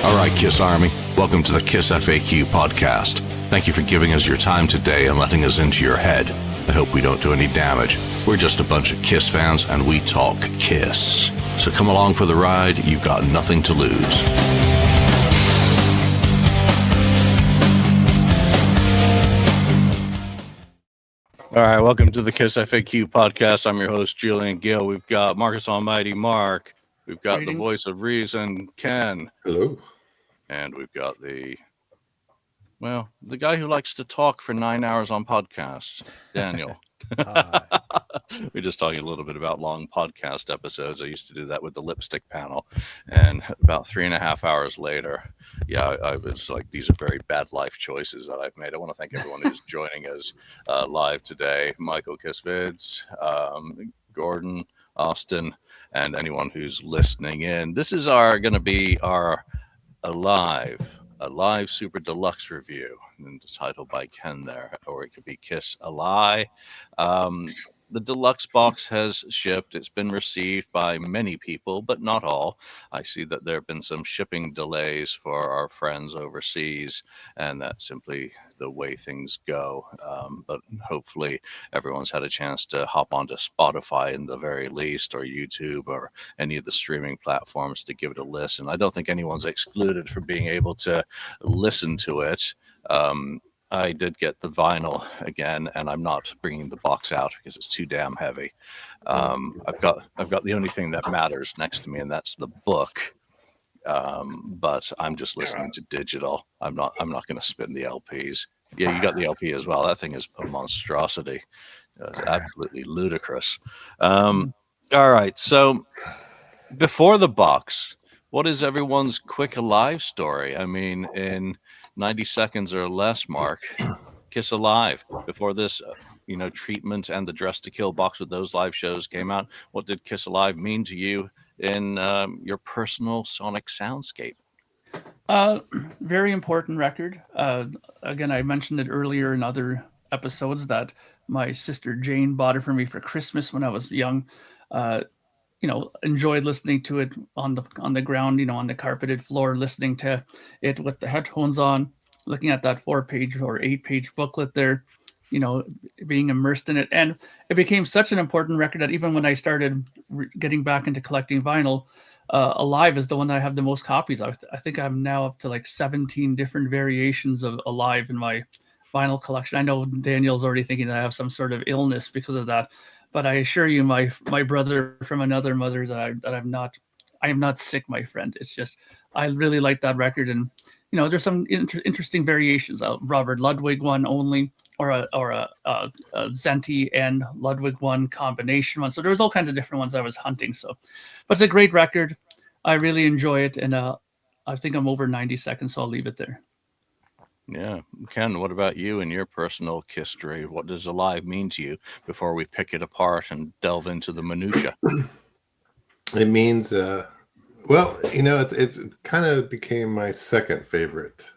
All right, Kiss Army, welcome to the KissFAQ podcast. Thank you for giving us your time today and letting us into your head. I hope we don't do any damage. We're just a bunch of Kiss fans and we talk Kiss. So come along for the ride, you've got nothing to lose. All right, welcome to the KissFAQ podcast. I'm your host, Julian Gill. We've got Marcus Almighty, Mark. We've got the voice of reason, Ken. Hello. And we've got the guy who likes to talk for 9 hours on podcasts, Daniel. We're just talking a little bit about long podcast episodes. I used to do that with the lipstick panel. And about 3.5 hours later, I was like, these are very bad life choices that I've made. I want to thank everyone who's joining us live today. Michael Kissvids, Gordon, Austin, and anyone who's listening in. This is going to be our Alive Super Deluxe review, and the title by Ken there, or it could be Kiss Alive. The deluxe box has shipped. It's been received by many people, but not all. I see that there have been some shipping delays for our friends overseas, and that's simply the way things go. But hopefully everyone's had a chance to hop onto Spotify in the very least, or YouTube, or any of the streaming platforms to give it a listen. I don't think anyone's excluded from being able to listen to it. I did get the vinyl again, and I'm not bringing the box out because it's too damn heavy. I've got the only thing that matters next to me, and that's the book. But I'm just listening to digital. I'm not going to spin the LPs. Yeah, you got the LP as well. That thing is a monstrosity. It's absolutely ludicrous. All right, so before the box, what is everyone's quick Alive story? I mean, in 90 seconds or less, Mark, Kiss Alive. Before this, treatment and the Dress to Kill box with those live shows came out, what did Kiss Alive mean to you in your personal sonic soundscape? Very important record. Again, I mentioned it earlier in other episodes that my sister Jane bought it for me for Christmas when I was young. Enjoyed listening to it on the ground, on the carpeted floor, listening to it with the headphones on, looking at that 4-page or 8-page booklet there, being immersed in it. And it became such an important record that even when I started getting back into collecting vinyl, Alive is the one that I have the most copies of. I think I'm now up to like 17 different variations of Alive in my vinyl collection. I know Daniel's already thinking that I have some sort of illness because of that. But I assure you, my brother from another mother, that I am not sick, my friend. It's just I really like that record, and there's some interesting variations. Robert Ludwig one only, or a Zenti and Ludwig one combination one. So there was all kinds of different ones I was hunting. So, but it's a great record. I really enjoy it, and I think I'm over 90 seconds, so I'll leave it there. Yeah. Ken, what about you and your personal history? What does Alive mean to you before we pick it apart and delve into the minutia? It means, it's kind of became my second favorite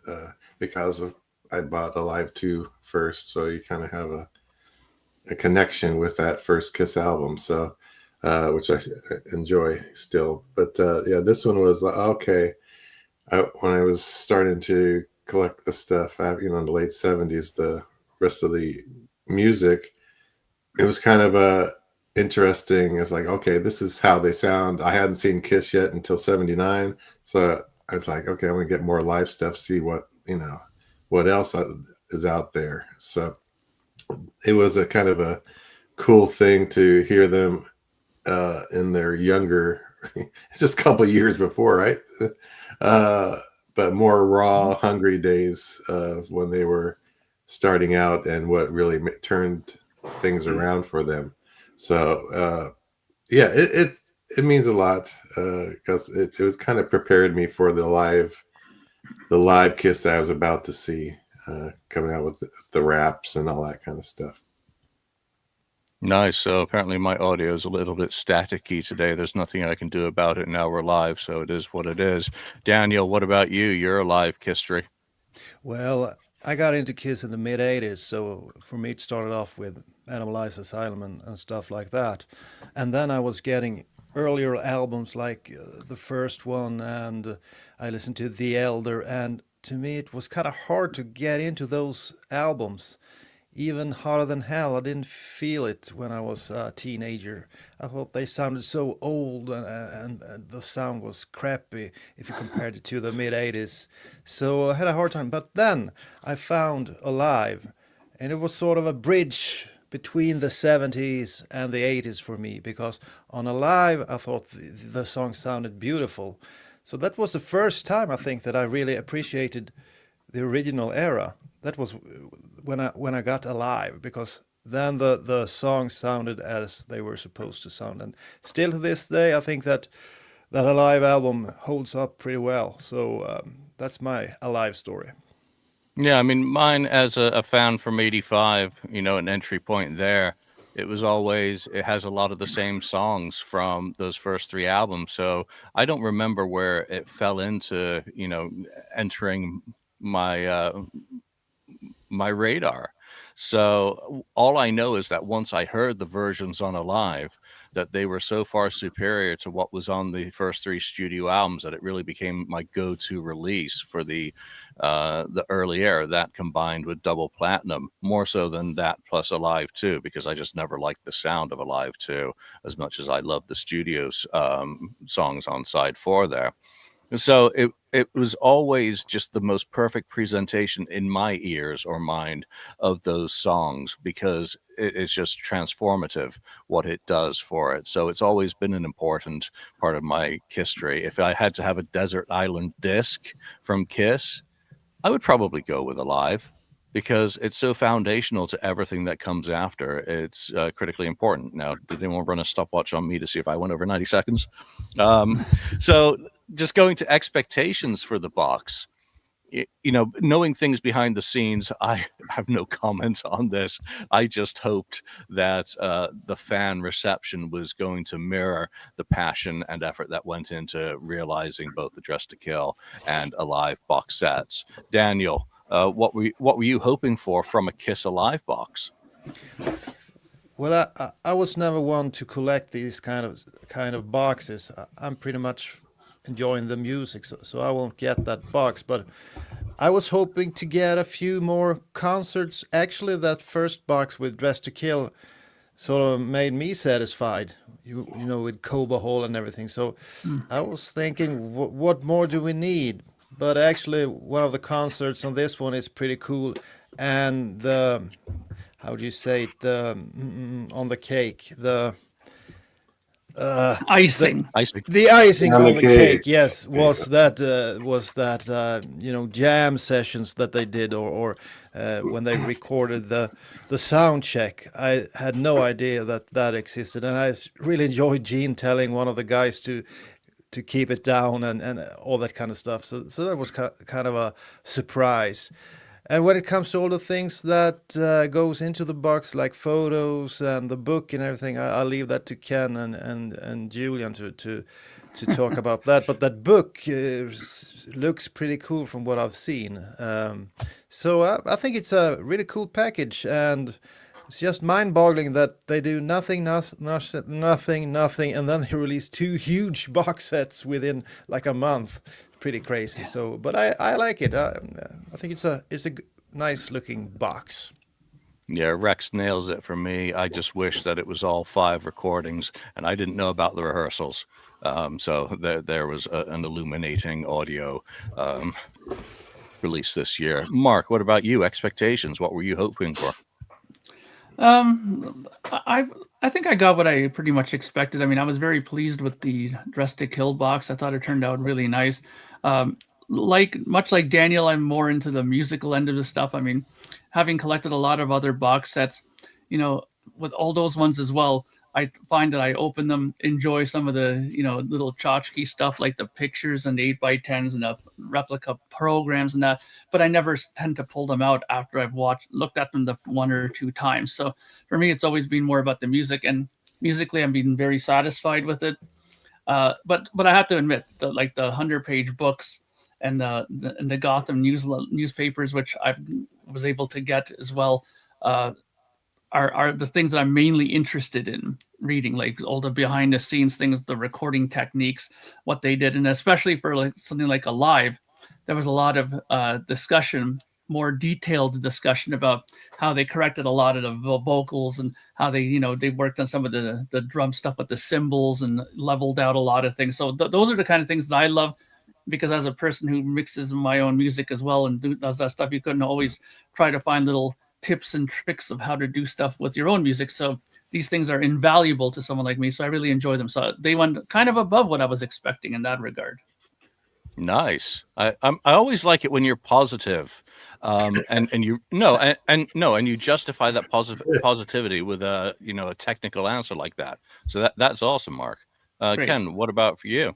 because I bought Alive 2 first. So you kind of have a connection with that first Kiss album. So, which I enjoy still. But this one was okay. When I was starting to collect the stuff, in the late 70s, the rest of the music, it was kind of interesting. It's like, okay, this is how they sound. I hadn't seen Kiss yet until 79. So I was like, okay, I'm going to get more live stuff, see what else is out there. So it was a kind of a cool thing to hear them in their younger, just a couple years before, right? But more raw, hungry days of when they were starting out and what really turned things around for them. So, it means a lot because it kind of prepared me for the live Kiss that I was about to see coming out with the raps and all that kind of stuff. Nice. So apparently my audio is a little bit staticky today. There's nothing I can do about it. Now we're live, so it is what it is. Daniel, what about you? You're a live history. Well, I got into Kiss in the mid 80s, so for me it started off with Animalized Asylum and stuff like that. And then I was getting earlier albums, like the first one, and I listened to The Elder, and to me it was kind of hard to get into those albums. Even Hotter Than Hell, I didn't feel it when I was a teenager. I thought they sounded so old, and the sound was crappy if you compared it to the mid 80s. So I had a hard time. But then I found Alive, and it was sort of a bridge between the 70s and the 80s for me, because on Alive I thought the song sounded beautiful. So that was the first time I think that I really appreciated the original era. That was when I got Alive, because then the songs sounded as they were supposed to sound. And still to this day, I think that that Alive album holds up pretty well. So that's my Alive story. Yeah, I mean, mine as a fan from '85, an entry point there. It was always, it has a lot of the same songs from those first three albums. So I don't remember where it fell into, entering my my radar. So all I know is that once I heard the versions on Alive, that they were so far superior to what was on the first three studio albums that it really became my go-to release for the early era. That combined with Double Platinum, more so than that plus Alive 2, because I just never liked the sound of Alive 2 as much as I loved the studio's songs on side 4 there. So it was always just the most perfect presentation in my ears or mind of those songs, because it's just transformative what it does for it. So it's always been an important part of my history. If I had to have a desert island disc from Kiss, I would probably go with Alive, because it's so foundational to everything that comes after. It's critically important. Now, did anyone run a stopwatch on me to see if I went over 90 seconds? So just going to expectations for the box, knowing things behind the scenes, I have no comment on this. I just hoped that the fan reception was going to mirror the passion and effort that went into realizing both the Dress to Kill and Alive box sets. Daniel, what were you hoping for from a Kiss Alive box? Well, I was never one to collect these kind of boxes. I'm pretty much enjoying the music, so I won't get that box. But I was hoping to get a few more concerts. Actually, that first box with Dress to Kill sort of made me satisfied. You know, with Coba Hall and everything. So I was thinking, what more do we need? But actually, one of the concerts on this one is pretty cool, and the how do you say it? The on the cake, the Icing. the icing On on the the cake. cake, yes, was that jam sessions that they did, or when they recorded the sound check. I had no idea that existed, and I really enjoyed Gene telling one of the guys to keep it down and all that kind of stuff. So that was kind of a surprise. And when it comes to all the things that goes into the box, like photos and the book and everything, I'll leave that to Ken and Julian to talk about that. But that book looks pretty cool from what I've seen. So I think it's a really cool package, and it's just mind-boggling that they do nothing, and then they release 2 huge box sets within like a month. Pretty crazy. So, but I like it. I think it's a nice looking box. Yeah, Rex nails it for me. I just wish that it was all 5 recordings, and I didn't know about the rehearsals. So there was an illuminating audio release this year. Mark, what about you? Expectations? What were you hoping for? I think I got what I pretty much expected. I mean, I was very pleased with the Dress to Kill box. I thought it turned out really nice. Much like Daniel, I'm more into the musical end of the stuff. I mean, having collected a lot of other box sets, with all those ones as well, I find that I open them, enjoy some of the, little tchotchke stuff like the pictures and the 8x10s and the replica programs and that, but I never tend to pull them out after I've looked at them the 1 or 2 times. So for me, it's always been more about the music, and musically, I'm being very satisfied with it. But I have to admit that, like, the 100-page books and the Gotham newspapers, which I was able to get as well, are the things that I'm mainly interested in reading, like all the behind the scenes things, the recording techniques, what they did, and especially for like something like Alive, there was a lot of discussion, more detailed discussion about how they corrected a lot of the vocals and how they they worked on some of the drum stuff with the cymbals and leveled out a lot of things. So those are the kind of things that I love, because as a person who mixes my own music as well and does that stuff, you couldn't always try to find little tips and tricks of how to do stuff with your own music. So these things are invaluable to someone like me. So I really enjoy them. So they went kind of above what I was expecting in that regard. Nice. I always like it when you're positive, and you no and no, and you justify that positivity with a a technical answer like that. So that's awesome, Mark. Great. Ken, what about for you?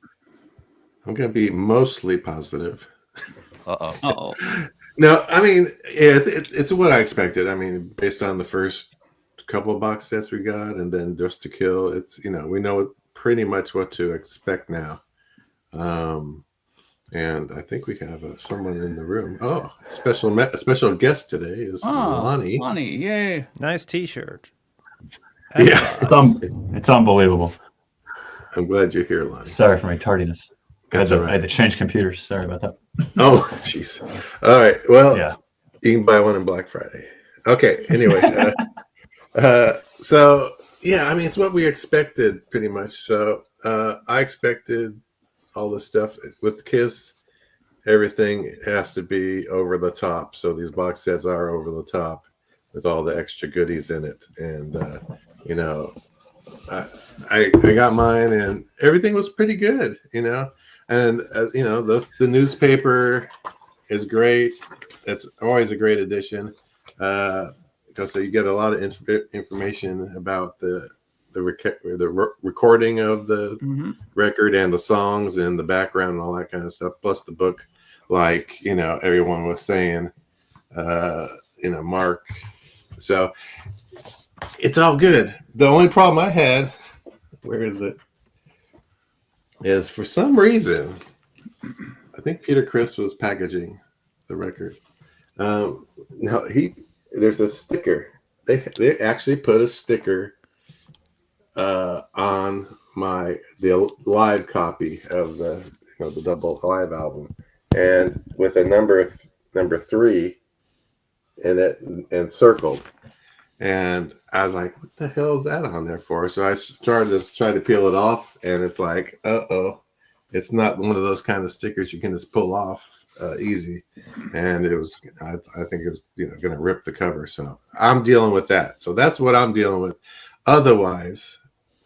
I'm going to be mostly positive. Uh-oh. No, I mean, yeah, it's what I expected. I mean, based on the first couple of box sets we got, and then Just to Kill, it's we know pretty much what to expect now. And I think we have someone in the room. Oh, a special guest today is Lonnie. Lonnie, yay! Nice T-shirt. Yeah, it's unbelievable. I'm glad you're here, Lonnie. Sorry for my tardiness. That's all right. I had to change computers. Sorry about that. Oh, jeez. All right. Well, Yeah. You can buy one on Black Friday. Okay. Anyway, so yeah, I mean, it's what we expected pretty much. So I expected all this stuff with Kiss. Everything has to be over the top. So these box sets are over the top with all the extra goodies in it, and I got mine, and everything was pretty good, And the newspaper is great. It's always a great addition because you get a lot of information about the recording of the record and the songs and the background and all that kind of stuff. Plus the book, like everyone was saying, Mark. So it's all good. The only problem I had, where is it? Is for some reason, I think Peter Criss was packaging the record. No, there's a sticker. They actually put a sticker on the live copy of the double live album, and with a number 3 in it and circled. And I was like, what the hell is that on there for? So I started to try to peel it off, and it's like, it's not one of those kind of stickers you can just pull off easy. And it was, I think it was, going to rip the cover. So I'm dealing with that. So that's what I'm dealing with. Otherwise,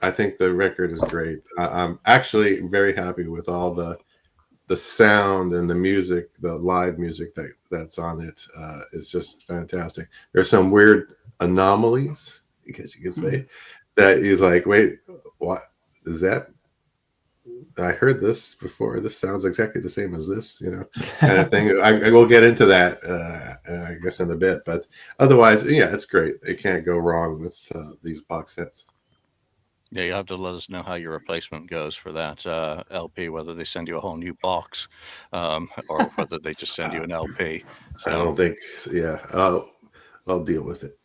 I think the record is great. I'm actually very happy with all the sound and the music, the live music that's on it. Is just fantastic. There's some weird anomalies, I guess you could say, that is like, wait, what is that? I heard this before. This sounds exactly the same as this, kind of thing. I will get into that, I guess, in a bit. But otherwise, yeah, it's great. It can't go wrong with these box sets. Yeah, you have to let us know how your replacement goes for that LP, whether they send you a whole new box or whether they just send you an LP. So, I don't think, yeah, I'll deal with it.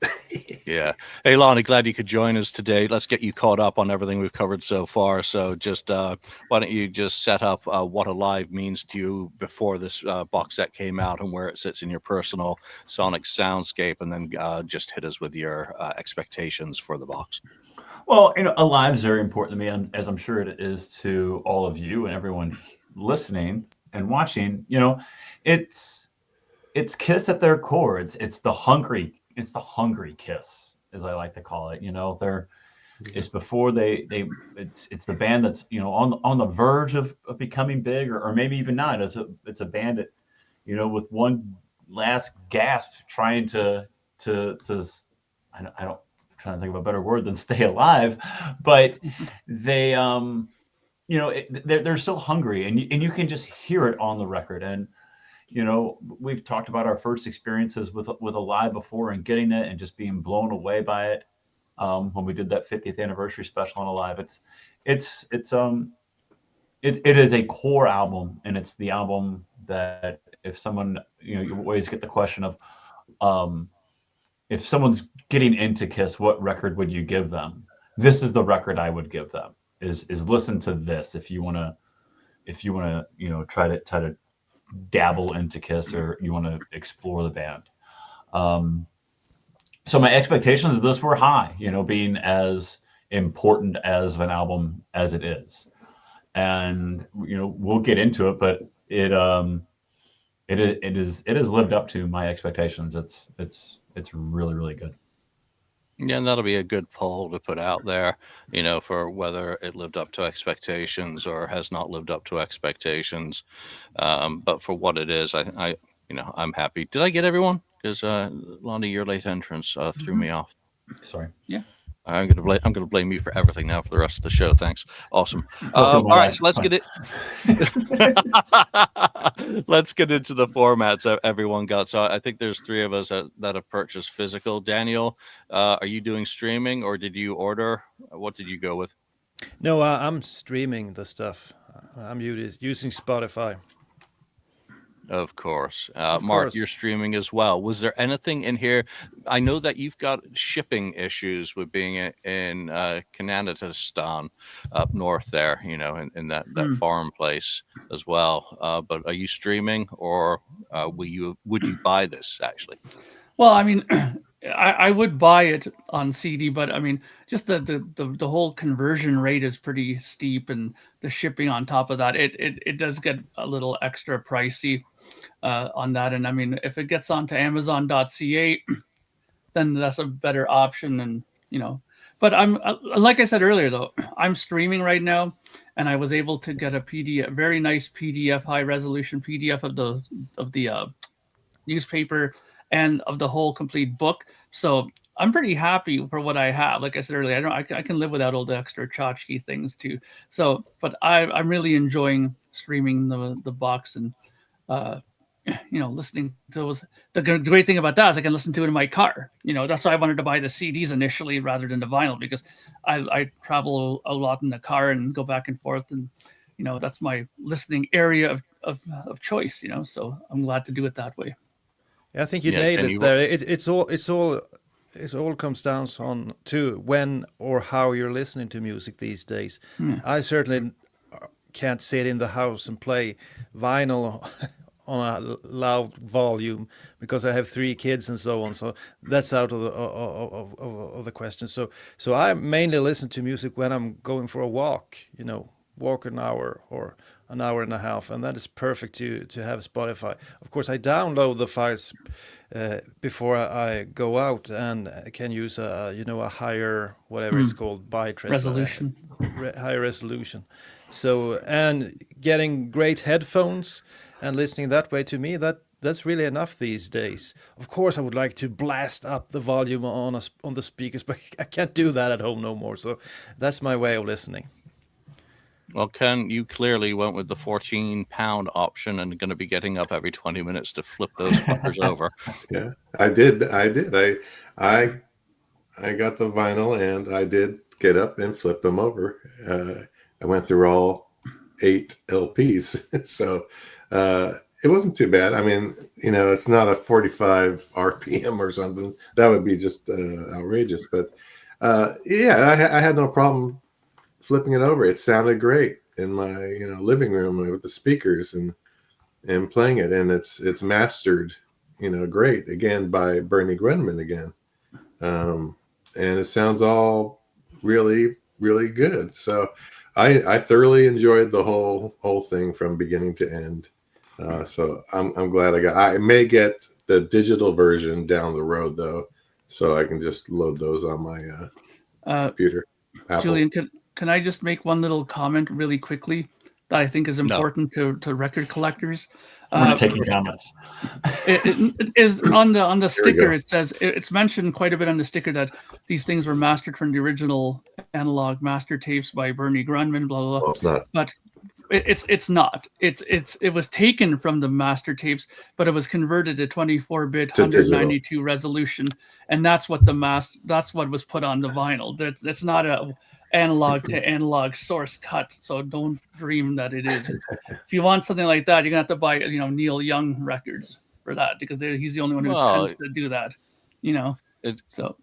Yeah. Hey, Lonnie, glad you could join us today. Let's get you caught up on everything we've covered so far. So just why don't you just set up what Alive means to you before this box set came out and where it sits in your personal sonic soundscape, and then just hit us with your expectations for the box. Well, Alive is very important to me, and as I'm sure it is to all of you and everyone listening and watching. It's Kiss at their core. It's the hungry Kiss, as I like to call it. It's before it's the band that's on the verge of becoming big, or maybe even not. It's a band that with one last gasp trying to I don't trying to think of a better word than stay alive, but they they're still hungry, and you can just hear it on the record. And we've talked about our first experiences with Alive before, and getting it and just being blown away by it when we did that 50th anniversary special on Alive. It is a core album, and it's the album that if someone you always get the question of if someone's getting into Kiss, what record would you give them? This is the record I would give them. Is listen to this if you want to try to dabble into Kiss, or you want to explore the band. So my expectations of this were high, being as important as an album as it is, and we'll get into it, but it has lived up to my expectations. It's really, really good. Yeah, and that'll be a good poll to put out there, for whether it lived up to expectations or has not lived up to expectations. But for what it is, I'm happy. Did I get everyone? Because Lonnie, your late entrance threw me off. Sorry. Yeah. I'm gonna blame you for everything now for the rest of the show. Thanks. Awesome. All right, so let's get it. Let's get into the formats that everyone got. So I think there's 3 of us that have purchased physical. Daniel, are you doing streaming, or did you order? What did you go with? No, I'm streaming the stuff. I'm using Spotify. Of course. Of Mark, course. you're streaming as well. Was there anything in here? I know that you've got shipping issues with being in Kananatistan up north there, in that farm place as well. But are you streaming, or would you buy this actually? Well, I mean, I would buy it on CD, but I mean, just the whole conversion rate is pretty steep, and the shipping on top of that, it does get a little extra pricey on that. And I mean, if it gets onto Amazon.ca, then that's a better option. And but I'm like I said earlier, though, I'm streaming right now, and I was able to get a PDF, very nice PDF, high resolution PDF of the newspaper and of the whole complete book. So I'm pretty happy for what I have. Like I said earlier, I can live without all the extra tchotchke things too. So, but I'm really enjoying streaming the box, and listening to those. The great thing about that is I can listen to it in my car. That's why I wanted to buy the CDs initially rather than the vinyl, because I travel a lot in the car and go back and forth, and that's my listening area of choice. So I'm glad to do it that way. I think you nailed it there. It all comes down on to when or how you're listening to music these days. I certainly can't sit in the house and play vinyl on a loud volume because I have 3 kids and so on. So that's out of the question. So I mainly listen to music when I'm going for a walk. Walk an hour or an hour and a half, and that is perfect to have Spotify. Of course, I download the files before I go out, and I can use a higher, whatever it's called, bitrate resolution, high resolution. So, and getting great headphones and listening that way, to me that's really enough these days. Of course, I would like to blast up the volume on the speakers, but I can't do that at home no more. So that's my way of listening. Well, Ken, you clearly went with the 14-pound option and going to be getting up every 20 minutes to flip those fuckers over. Yeah, I did. I got the vinyl, and I did get up and flip them over. I went through all 8 LPs, so it wasn't too bad. I mean, it's not a 45 RPM or something. That would be just outrageous. But yeah, I had no problem flipping it over. It sounded great in my living room with the speakers and playing it, and it's mastered great again by Bernie Grundman again, and it sounds all really, really good. So I thoroughly enjoyed the whole thing from beginning to end. So I'm glad I may get the digital version down the road though, so I can just load those on my computer. Apple. Julian, can I just make one little comment really quickly that I think is important to record collectors? We're taking comments. It is on the sticker. It says it's mentioned quite a bit on the sticker that these things were mastered from the original analog master tapes by Bernie Grundman. Blah blah blah. Well, it's not. But it's not. It was taken from the master tapes, but it was converted to 24-bit 192 resolution, and that's what was put on the vinyl. That's not a analog to analog source cut, so don't dream that it is. If you want something like that, you're gonna have to buy Neil Young records for that, because he's the only one who tends to do that. So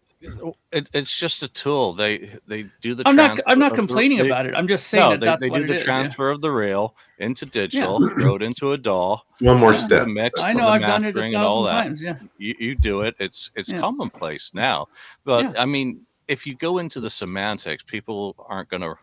It's just a tool. They do the I'm not transfer complaining they, about it. I'm just saying no, that's they what do it the is. transfer of the reel into digital, Yeah. throw it into a DAW, One more Yeah. do step. the mix, I the know I've done it mastering, and all 1,000 that. times. Yeah. You do it. It's Yeah. commonplace now. But Yeah. I mean, if you go into the semantics, people aren't going to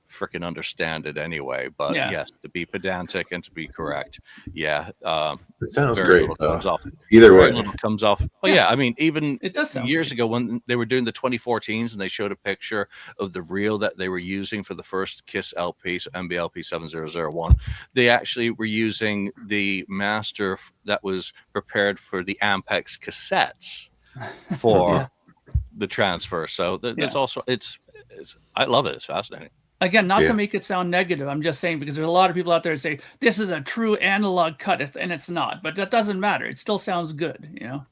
freaking understand it anyway. But Yeah. yes, to be pedantic and to be correct, yeah, It sounds very great, little though. comes off. Either Very way. little comes off. Well, Yeah. yeah, I mean, even It does sound years great. ago when they were doing the 2014s and they showed a picture of the reel that they were using for the first Kiss LP, so MBLP 7001, they actually were using the master that was prepared for the Ampex cassettes for Yeah. the transfer. So that's Yeah. also it's I love it. It's fascinating. Again, not Yeah. to make it sound negative. I'm just saying because there's a lot of people out there who say this is a true analog cut, and it's not. But that doesn't matter. It still sounds good, you know.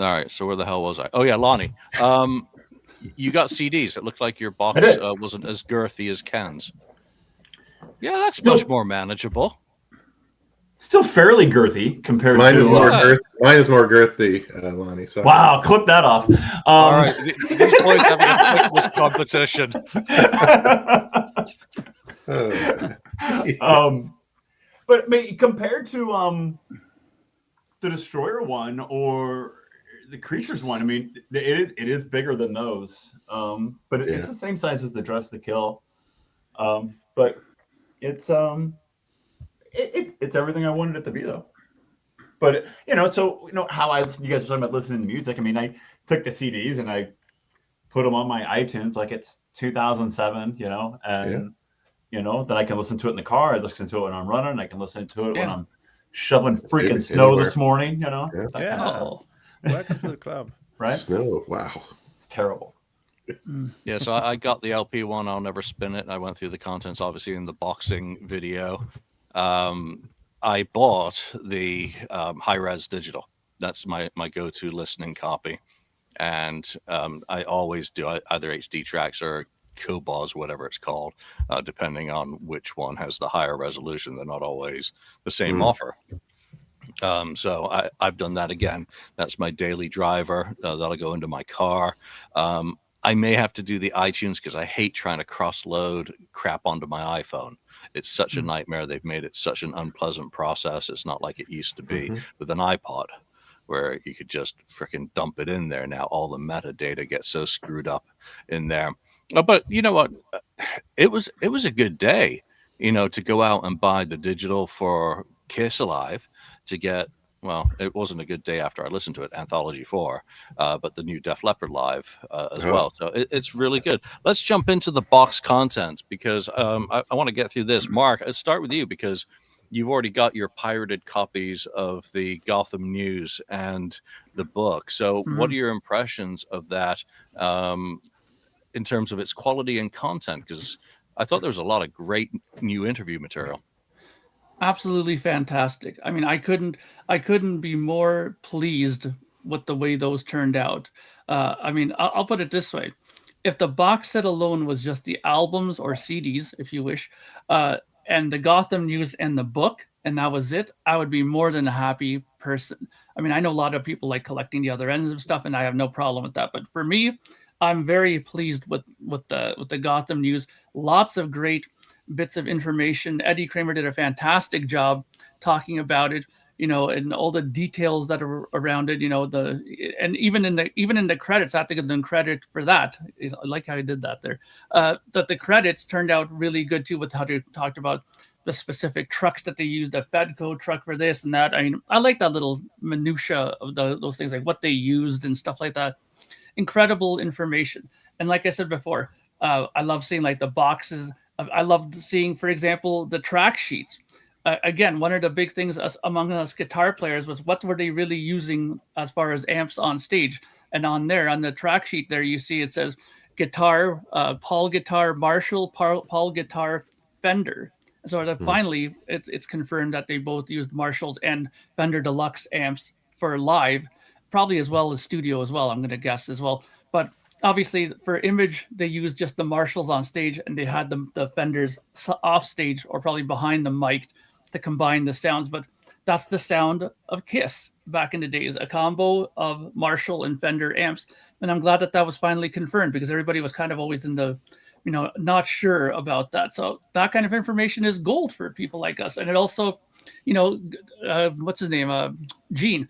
All right, so where the hell was I? Oh yeah, Lonnie. You got CDs. It looked like your box I did. wasn't as girthy as Ken's. Yeah, that's Still- much more manageable. Still fairly girthy compared Mine to. is more Yeah. Mine is more girthy, Lonnie. So Wow, clip that off. All right, these boys having a thickness competition. But I mean, compared to the Destroyer one or the Creatures one, I mean, it is bigger than those. But it's the same size as the Dress to Kill. But it's it's everything I wanted it to be, though. But so how you guys were talking about listening to music. I mean, I took the CDs and I put them on my iTunes like it's 2007, and then I can listen to it in the car. I listen to it when I'm running. I can listen to it when I'm shoveling freaking snow Anywhere. this morning. That Yeah. kind of stuff, Oh. Welcome to the club. right? Snow. Wow. It's terrible. Yeah, so I got the LP one. I'll never spin it. I went through the contents, obviously, in the boxing video. I bought the high-res digital. That's my go-to listening copy. And I always do either HD tracks or Cobos, whatever it's called, depending on which one has the higher resolution. They're not always the same offer. So I've done that again. That's my daily driver. That'll go into my car. I may have to do the iTunes because I hate trying to cross-load crap onto my iPhone. It's such a nightmare. They've made it such an unpleasant process. It's not like it used to be with an iPod, where you could just freaking dump it in there. Now all the metadata gets so screwed up in there. But you know what? It was a good day, to go out and buy the digital for Kiss Alive to get. Well, it wasn't a good day after I listened to it, Anthology 4, but the new Def Leppard Live as well. So it's really good. Let's jump into the box content because I want to get through this. Mark, let's start with you because you've already got your pirated copies of the Gotham News and the book. So what are your impressions of that in terms of its quality and content? Because I thought there was a lot of great new interview material. Absolutely fantastic. I mean, I couldn't be more pleased with the way those turned out. I mean, I'll put it this way: if the box set alone was just the albums or CDs, if you wish, and the Gotham News and the book, and that was it, I would be more than a happy person. I mean, I know a lot of people like collecting the other ends of stuff, and I have no problem with that. But for me, I'm very pleased with the Gotham News. Lots of great bits of information. Eddie Kramer did a fantastic job talking about it, and all the details that are around it, and even in the credits, I have to give them credit for that. I like how he did that there. That the credits turned out really good too, with how they talked about the specific trucks that they used, the Fedco truck for this and that. I mean, I like that little minutia of those things, like what they used and stuff like that. Incredible information. And like I said before, I love seeing like the boxes. I loved seeing, for example, the track sheets. Again, one of the big things among us guitar players was what were they really using as far as amps on stage. And on the track sheet there, you see it says guitar, Paul guitar, Marshall, Paul guitar, Fender. So that finally it's confirmed that they both used Marshalls and Fender Deluxe amps for live, probably as well as studio as well, I'm going to guess as well. But obviously for image, they used just the Marshalls on stage and they had the Fenders off stage or probably behind the mic to combine the sounds. But that's the sound of Kiss. back in the days, a combo of Marshall and Fender amps. And I'm glad that that was finally confirmed, because everybody was kind of always in the, not sure about that. So that kind of information is gold for people like us. And it also, what's his name? Gene.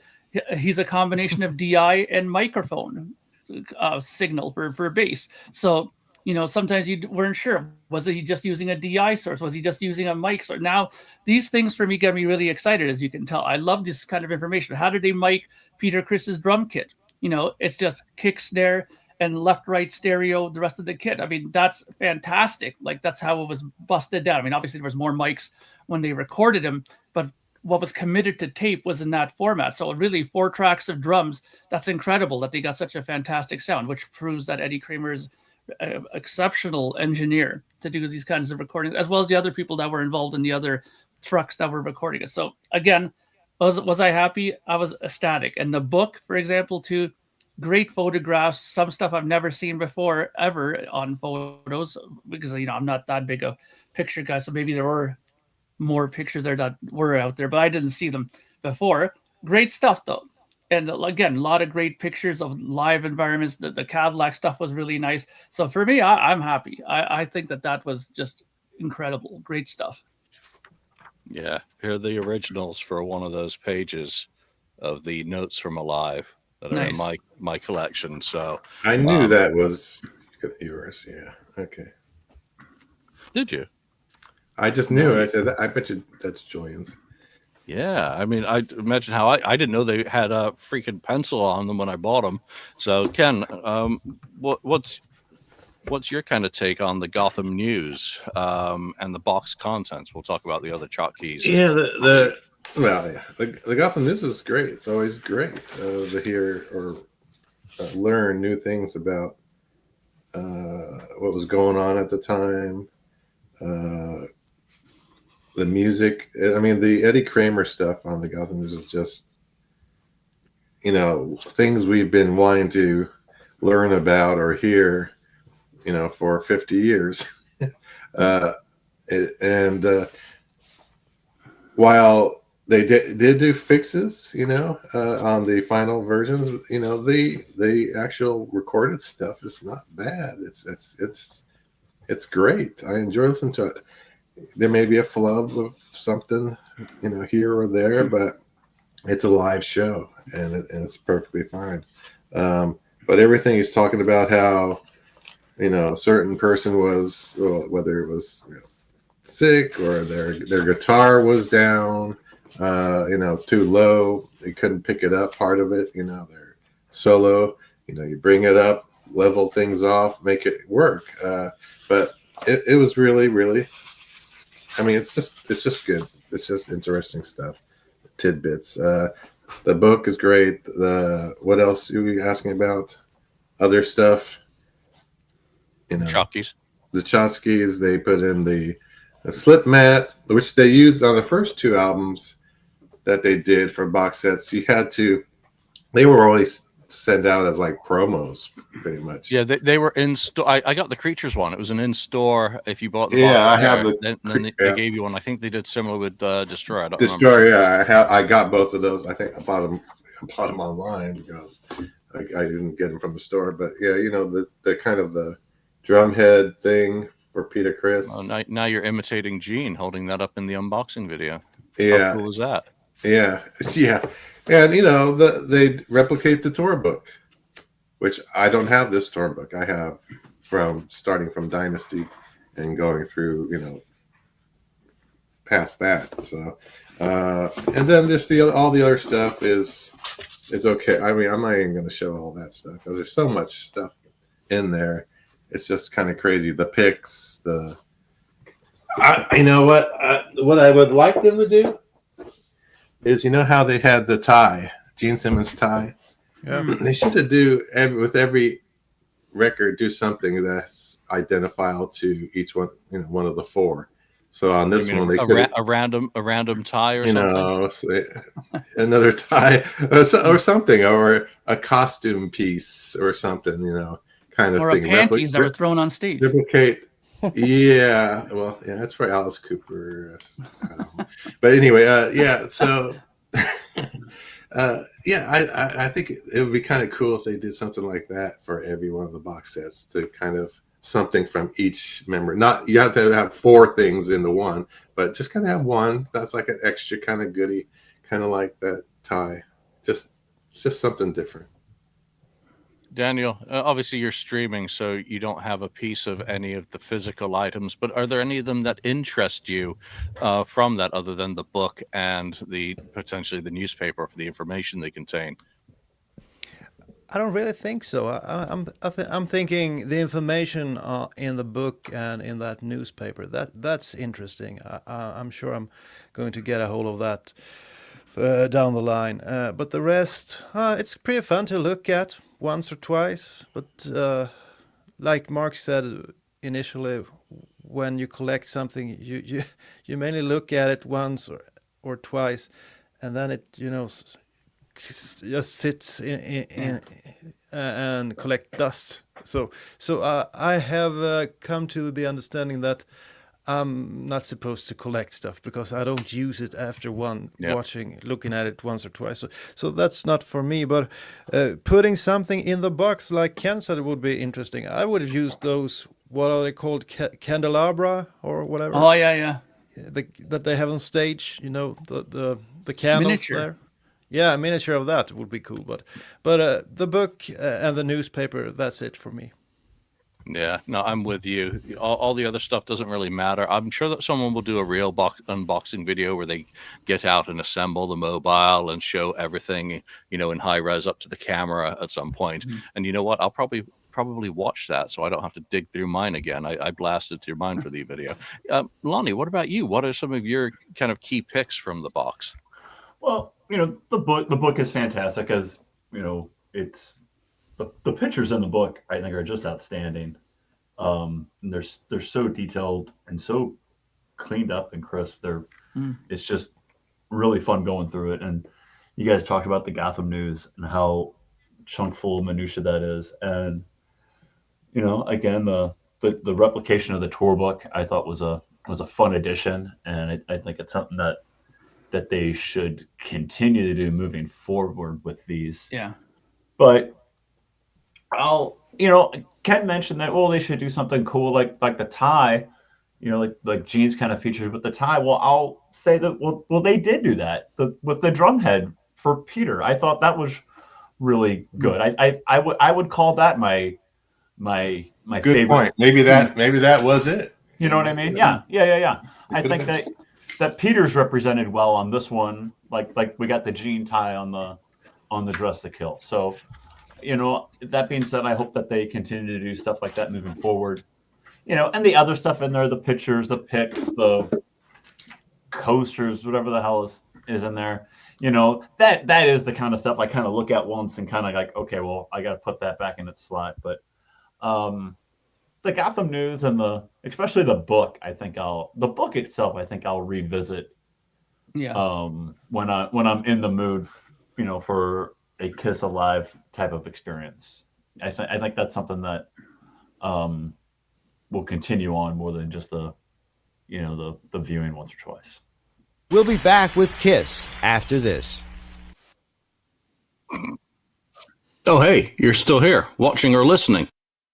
He's a combination of DI and microphone signal for bass. So, sometimes you weren't sure. Was he just using a DI source? Was he just using a mic source? Now, these things for me get me really excited, as you can tell. I love this kind of information. How did they mic Peter Chris's drum kit? It's just kick, snare, and left, right stereo, the rest of the kit. I mean, that's fantastic. Like, that's how it was busted down. I mean, obviously there was more mics when they recorded him, but what was committed to tape was in that format. So really 4 tracks of drums, that's incredible that they got such a fantastic sound, which proves that Eddie Kramer is an exceptional engineer to do these kinds of recordings, as well as the other people that were involved in the other trucks that were recording it. So again, was I happy? I was ecstatic. And the book, for example, too, great photographs, some stuff I've never seen before ever on photos, because I'm not that big a picture guy, so maybe there were more pictures there that were out there, but I didn't see them before. Great stuff though. And again, a lot of great pictures of live environments. The Cadillac stuff was really nice. So for me, I'm happy. I think that was just incredible. Great stuff. Yeah, here are the originals for one of those pages of the notes from Alive that are Nice. in my collection. So I knew that was yours. Yeah. Okay. did you? I just knew. I said, I bet you that's Julian's. Yeah, I mean, I imagine how I didn't know they had a freaking pencil on them when I bought them. So, Ken, what's your kind of take on the Gotham News and the box contents? We'll talk about the other chalk-keys. Yeah, the Gotham News is great. It's always great to hear or learn new things about what was going on at the time. The music, I mean, the Eddie Kramer stuff on the Gotham News is just, things we've been wanting to learn about or hear, for 50 years. While they did do fixes, on the final versions, the actual recorded stuff is not bad. It's great. I enjoy listening to it. There may be a flub of something, here or there, but it's a live show and it's perfectly fine. But everything he's talking about, how, a certain person was, whether it was sick or their guitar was down, too low, they couldn't pick it up, part of it, their solo, you bring it up, level things off, make it work. But it was really, really, I mean, it's just good. It's just interesting stuff, tidbits. The book is great. What else are you asking about? Other stuff, Chalk-keys. The tchotchkes, they put in the slip mat, which they used on the first 2 albums that they did for box sets. They were always sent out as like promos, pretty much. Yeah, they were in store. I got the Creatures one. It was an in-store if you bought the Yeah, box I have there. Then they gave you one. I think they did similar with Destroy. I don't Destroy, remember. yeah. I got both of those. I think I bought them online because I didn't get them from the store. But yeah, the kind of the drum head thing for Peter Criss. Oh, now you're imitating Gene, holding that up in the unboxing video. Yeah. How cool is that? Yeah. Yeah. And, they replicate the tour book, which I don't have this tour book. I have starting from Dynasty and going through, past that. So, and then just all the other stuff is okay. I mean, I'm not even going to show all that stuff because there's so much stuff in there. It's just kind of crazy. The picks, what I would like them to do is, how they had the tie, Gene Simmons tie. Yeah. They should have with every record, do something that's identifiable to each one, one of the 4. So on this one, they could a random tie or something. Another tie or something, or a costume piece or something, kind of or thing. Or panties that were thrown on stage. Replicate. Yeah, well, yeah, that's for Alice Cooper. But anyway, yeah. So Yeah, I think it would be kind of cool if they did something like that for every one of the box sets, to kind of something from each member. Not you have to have 4 things in the one, but just kind of have one that's like an extra kind of goodie, kind of like that tie. Just something different. Daniel, obviously you're streaming, so you don't have a piece of any of the physical items, but are there any of them that interest you from that, other than the book and potentially the newspaper for the information they contain? I don't really think so. I'm thinking the information in the book and in that newspaper, that's interesting. I'm sure I'm going to get a hold of that down the line. But the rest, it's pretty fun to look at once or twice. But like Mark said initially, when you collect something, you mainly look at it once or twice, and then it just sits in and collect dust. So I have come to the understanding that I'm not supposed to collect stuff because I don't use it after looking at it once or twice. So that's not for me. But putting something in the box, like Ken said, would be interesting. I would have used those. What are they called? Candelabra or whatever. Oh yeah. That they have on stage. The candles Miniature. there. Yeah, a miniature of that would be cool. But the book and the newspaper, that's it for me. Yeah, no, I'm with you. All the other stuff doesn't really matter. I'm sure that someone will do a real unboxing video where they get out and assemble the mobile and show everything, in high res up to the camera at some point. Mm-hmm. And you know what? I'll probably watch that, so I don't have to dig through mine again. I blasted through mine for the video. Lonnie, what about you? What are some of your kind of key picks from the box? Well, the book is fantastic, as it's the pictures in the book, I think, are just outstanding. They're so detailed and so cleaned up and crisp. It's just really fun going through it. And you guys talked about the Gotham News and how chunk full of minutia that is. And again, the replication of the tour book I thought was a fun addition, and I think it's something that they should continue to do moving forward with these. Yeah. But Ken mentioned that, they should do something cool like the tie, like Gene's kind of features with the tie. Well, I'll say that, well, they did do that with the drum head for Peter. I thought that was really good. I would call that my good favorite point. Maybe that was it. You know what I mean? Yeah. I think that Peter's represented well on this one. Like we got the Gene tie on the Dress to Kill. So, that being said, I hope that they continue to do stuff like that moving forward. And the other stuff in there, the pictures, the pics, the coasters, whatever the hell is in there. That is the kind of stuff I kind of look at once and kind of like, okay, well, I got to put that back in its slot. But the Gotham News and especially the book, the book itself, I think I'll revisit. Yeah. When I'm in the mood, for a Kiss Alive type of experience. I think that's something that will continue on more than just the viewing once or twice. We'll be back with Kiss after this. Oh, hey, you're still here, watching or listening.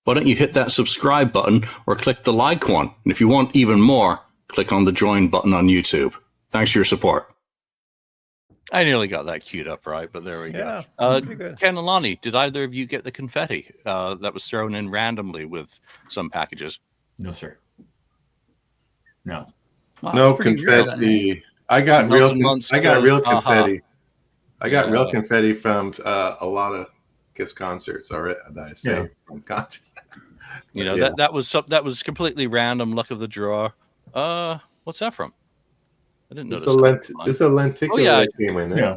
Why don't you hit that subscribe button or click the like one? And if you want even more, click on the join button on YouTube. Thanks for your support. I nearly got that queued up right, but there we go. Pretty good. Ken and Lonnie, did either of you get the confetti that was thrown in randomly with some packages? No, sir. No. Wow, No pretty rare, confetti. I got real confetti. I got real Yeah. confetti from a lot of Kiss concerts already. That I say from concerts. That was completely random, luck of the draw. What's that from? I didn't notice. It's a lenticular that came in there.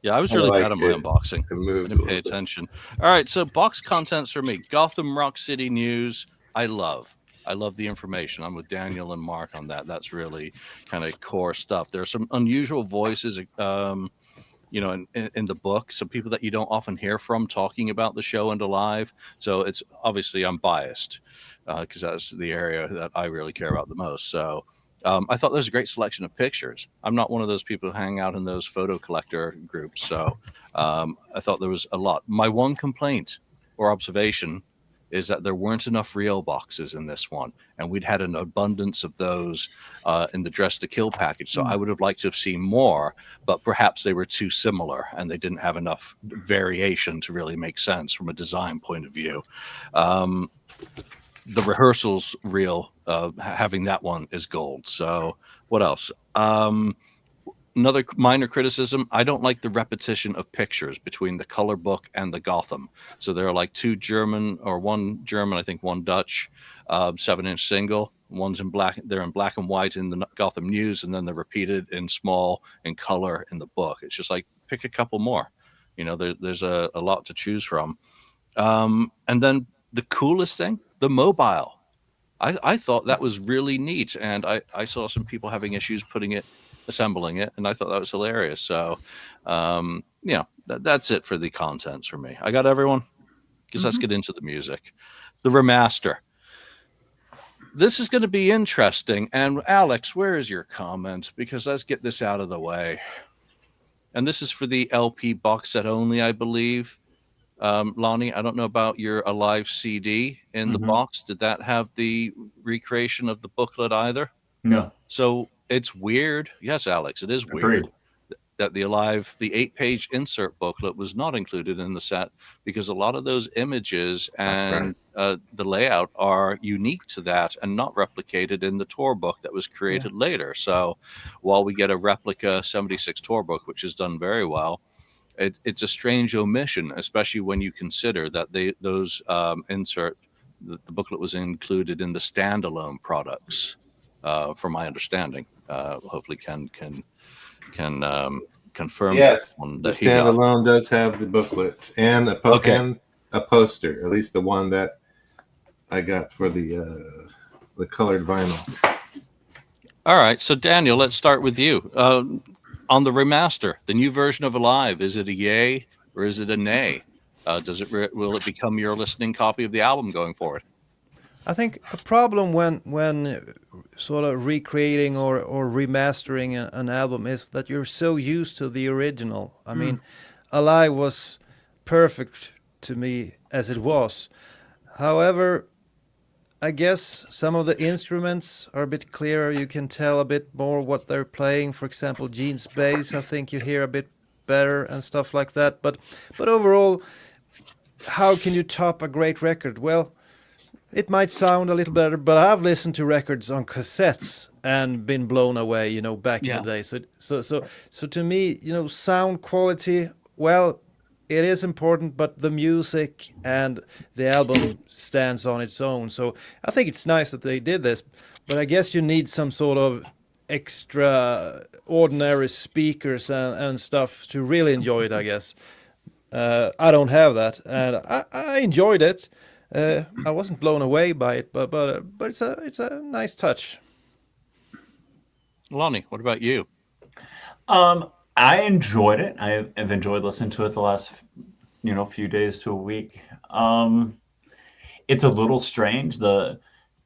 Yeah, I was really bad at my unboxing. I didn't pay attention. All right, so box contents for me. Gotham Rock City News, I love the information. I'm with Daniel and Mark on that. That's really kind of core stuff. There are some unusual voices, in the book. Some people that you don't often hear from talking about the show and Alive. So it's obviously I'm biased because that's the area that I really care about the most. So I thought there was a great selection of pictures. I'm not one of those people who hang out in those photo collector groups, so I thought there was a lot. My one complaint or observation is that there weren't enough real boxes in this one, and we'd had an abundance of those in the Dress to Kill package. So I would have liked to have seen more, but perhaps they were too similar and they didn't have enough variation to really make sense from a design point of view. The Rehearsal's reel, having that one is gold. So what else? Another minor criticism, I don't like the repetition of pictures between the color book and the Gotham. So there are like two German, or one German, I think one Dutch, 7-inch single. One's in black, they're in black and white in the Gotham News, and then they're repeated in small in color in the book. It's just like, pick a couple more. You know, there's a lot to choose from. And then the coolest thing, the mobile. I thought that was really neat, and I saw some people having issues assembling it, and I thought that was hilarious. So, that's it for the contents for me. I got everyone. Guess let's get into the music. The Remaster. This is going to be interesting. And Alex, where is your comment? Because let's get this out of the way. And this is for the LP box set only, I believe. Lonnie, I don't know about your Alive CD in the box. Did that have the recreation of the booklet either? No. So it's weird. Yes, Alex, it is weird. Agreed. That the 8-page insert booklet was not included in the set, because a lot of those images and the layout are unique to that and not replicated in the tour book that was created later. So while we get a replica 76 tour book, which is done very well, it's a strange omission, especially when you consider that the booklet was included in the standalone products, from my understanding. Hopefully Ken can confirm. Yes, that the standalone does have the booklet and a poster, at least the one that I got for the colored vinyl. All right, so Daniel, let's start with you. On the Remaster, the new version of Alive, is it a yay or is it a nay? Will it become your listening copy of the album going forward? I think a problem when sort of recreating or remastering an album is that you're so used to the original. I mean, Alive was perfect to me as it was. However, I guess some of the instruments are a bit clearer. You can tell a bit more what they're playing. For example, Gene's bass, I think you hear a bit better and stuff like that. But overall, how can you top a great record? Well, it might sound a little better, but I've listened to records on cassettes and been blown away, back in the day. So to me, sound quality, well, it is important, but the music and the album stands on its own. So I think it's nice that they did this, but I guess you need some sort of extraordinary speakers and stuff to really enjoy it, I guess. I don't have that, and I enjoyed it. I wasn't blown away by it, but it's a nice touch. Lonnie, what about you? I enjoyed it. I've enjoyed listening to it the last, few days to a week. It's a little strange to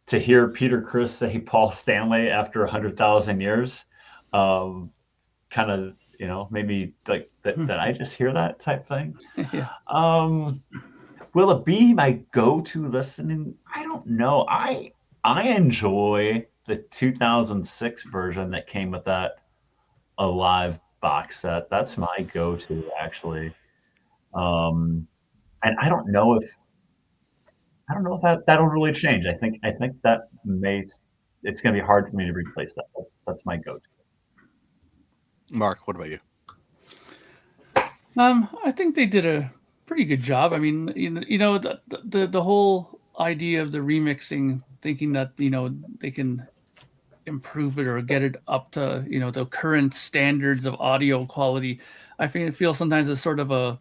hear Peter Criss say Paul Stanley after 100,000 years. Kind of, made me like that. Did I just hear that type thing? Yeah. Will it be my go-to listening? I don't know. I enjoy the 2006 version that came with that Alive box set. That's my go-to, actually. And I don't know if that'll really change. I think that it's going to be hard for me to replace that. That's my go-to. Mark, what about you? I think they did a pretty good job. I mean, the whole idea of the remixing, thinking that they can improve it or get it up to the current standards of audio quality. I feel sometimes it's sort of a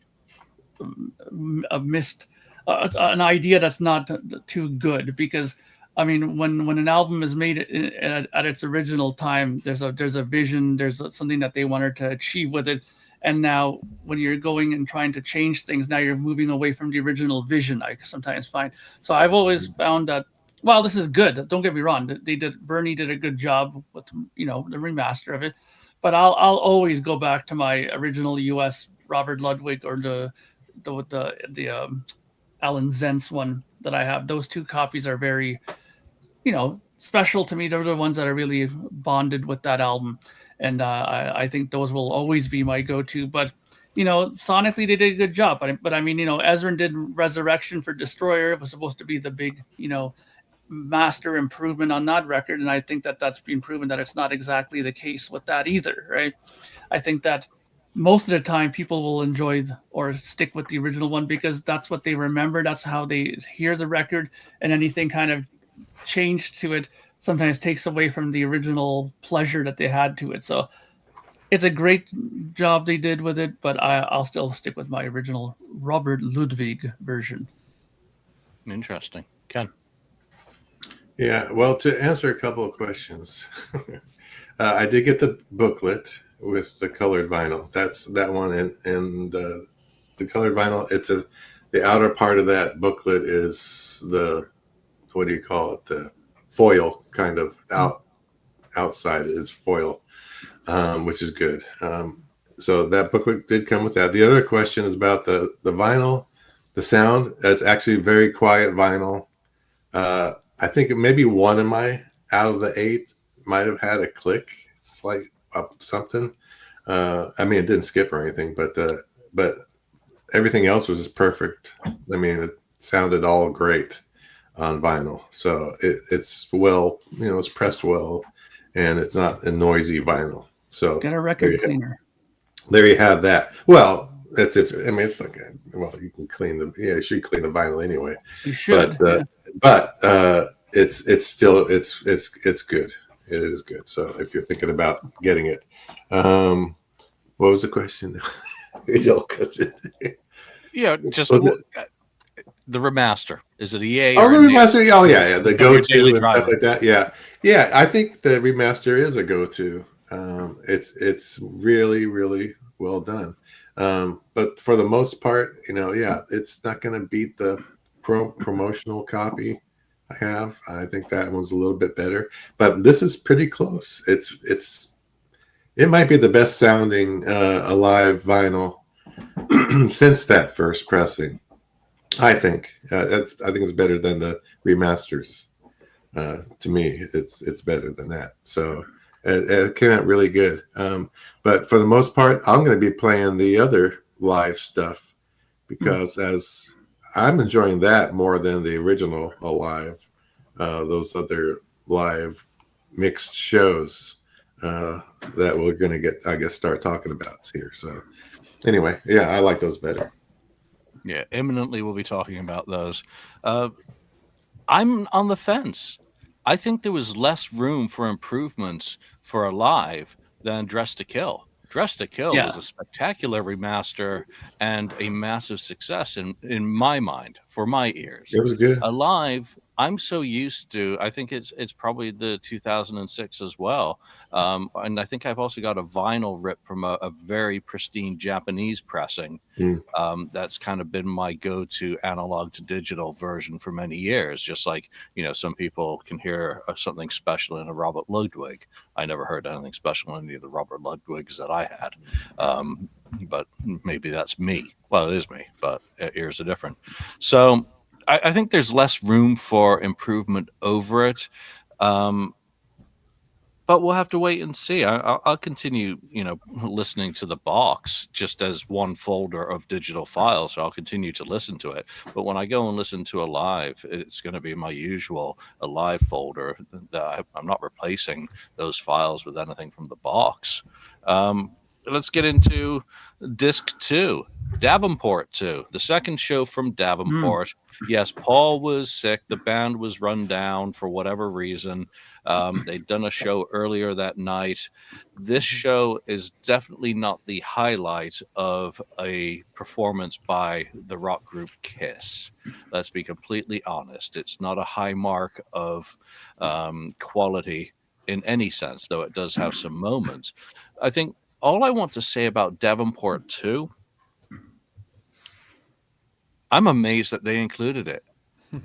missed an idea that's not too good, because I mean, when an album is made at its original time, there's a vision, there's something that they wanted to achieve with it. And now when you're going and trying to change things, now you're moving away from the original vision, I sometimes find. So I've always found that Well, this is good. Don't get me wrong. Bernie did a good job with the remaster of it, but I'll always go back to my original U.S. Robert Ludwig or the Alan Zentz one that I have. Those two copies are very special to me. Those are the ones that are really bonded with that album, and I think those will always be my go-to. But sonically they did a good job. But I mean, Ezrin did Resurrection for Destroyer. It was supposed to be the big master improvement on that record, and I think that that's been proven that it's not exactly the case with that either, right? I think that most of the time people will enjoy or stick with the original one because that's what they remember, that's how they hear the record, and anything kind of changed to it sometimes takes away from the original pleasure that they had to it. So it's a great job they did with it, but I'll still stick with my original Robert Ludwig version. Interesting. Ken. Yeah, well, to answer a couple of questions, I did get the booklet with the colored vinyl. That's that one, and the colored vinyl. The outer part of that booklet is the, what do you call it? The foil kind of outside is foil, which is good. So that booklet did come with that. The other question is about the vinyl, the sound. It's actually very quiet vinyl. I think maybe one of my out of the 8 might have had a click, slight up something. I mean, it didn't skip or anything, but everything else was just perfect. I mean, it sounded all great on vinyl. So it's well, it's pressed well, and it's not a noisy vinyl. So get a record cleaner. There you have that. Well, that's it's like you can clean you should clean the vinyl anyway. You should. But it's still it's good. It is good. So if you're thinking about getting it, what was the question? Yeah, just the remaster. Is it EA? Oh, the remaster. Oh, yeah, the go-to and stuff like that. Yeah. I think the remaster is a go-to. It's really, really well done. But for the most part, it's not going to beat the promotional copy I have. I think that one's a little bit better, but this is pretty close. It might be the best sounding alive vinyl since that first pressing. I think it's better than the remasters. To me, it's better than that. So it came out really good. But for the most part, I'm going to be playing the other live stuff because as I'm enjoying that more than the original Alive. Those other live mixed shows that we're going to start talking about here. So anyway, yeah, I like those better. Yeah, imminently we'll be talking about those. I'm on the fence. I think there was less room for improvements for Alive than Dress to Kill. Dress to Kill was a spectacular remaster and a massive success in my mind, for my ears. It was good. Alive, I'm so used to, I think it's probably the 2006 as well. And I think I've also got a vinyl rip from a very pristine Japanese pressing. That's kind of been my go-to analog to digital version for many years. Just like, some people can hear something special in a Robert Ludwig. I never heard anything special in any of the Robert Ludwigs that I had. But maybe that's me. Well, it is me, but ears are different. So I think there's less room for improvement over it. But we'll have to wait and see. I'll continue, listening to the box just as one folder of digital files. So I'll continue to listen to it. But when I go and listen to Alive, it's going to be my usual Alive folder. That I'm not replacing those files with anything from the box. Let's get into disc 2, Davenport 2, the second show from Davenport. Yes, Paul was sick. The band was run down for whatever reason. They'd done a show earlier that night. This show is definitely not the highlight of a performance by the rock group Kiss. Let's be completely honest. It's not a high mark of quality in any sense, though it does have some moments. I think all I want to say about Davenport 2, I'm amazed that they included it.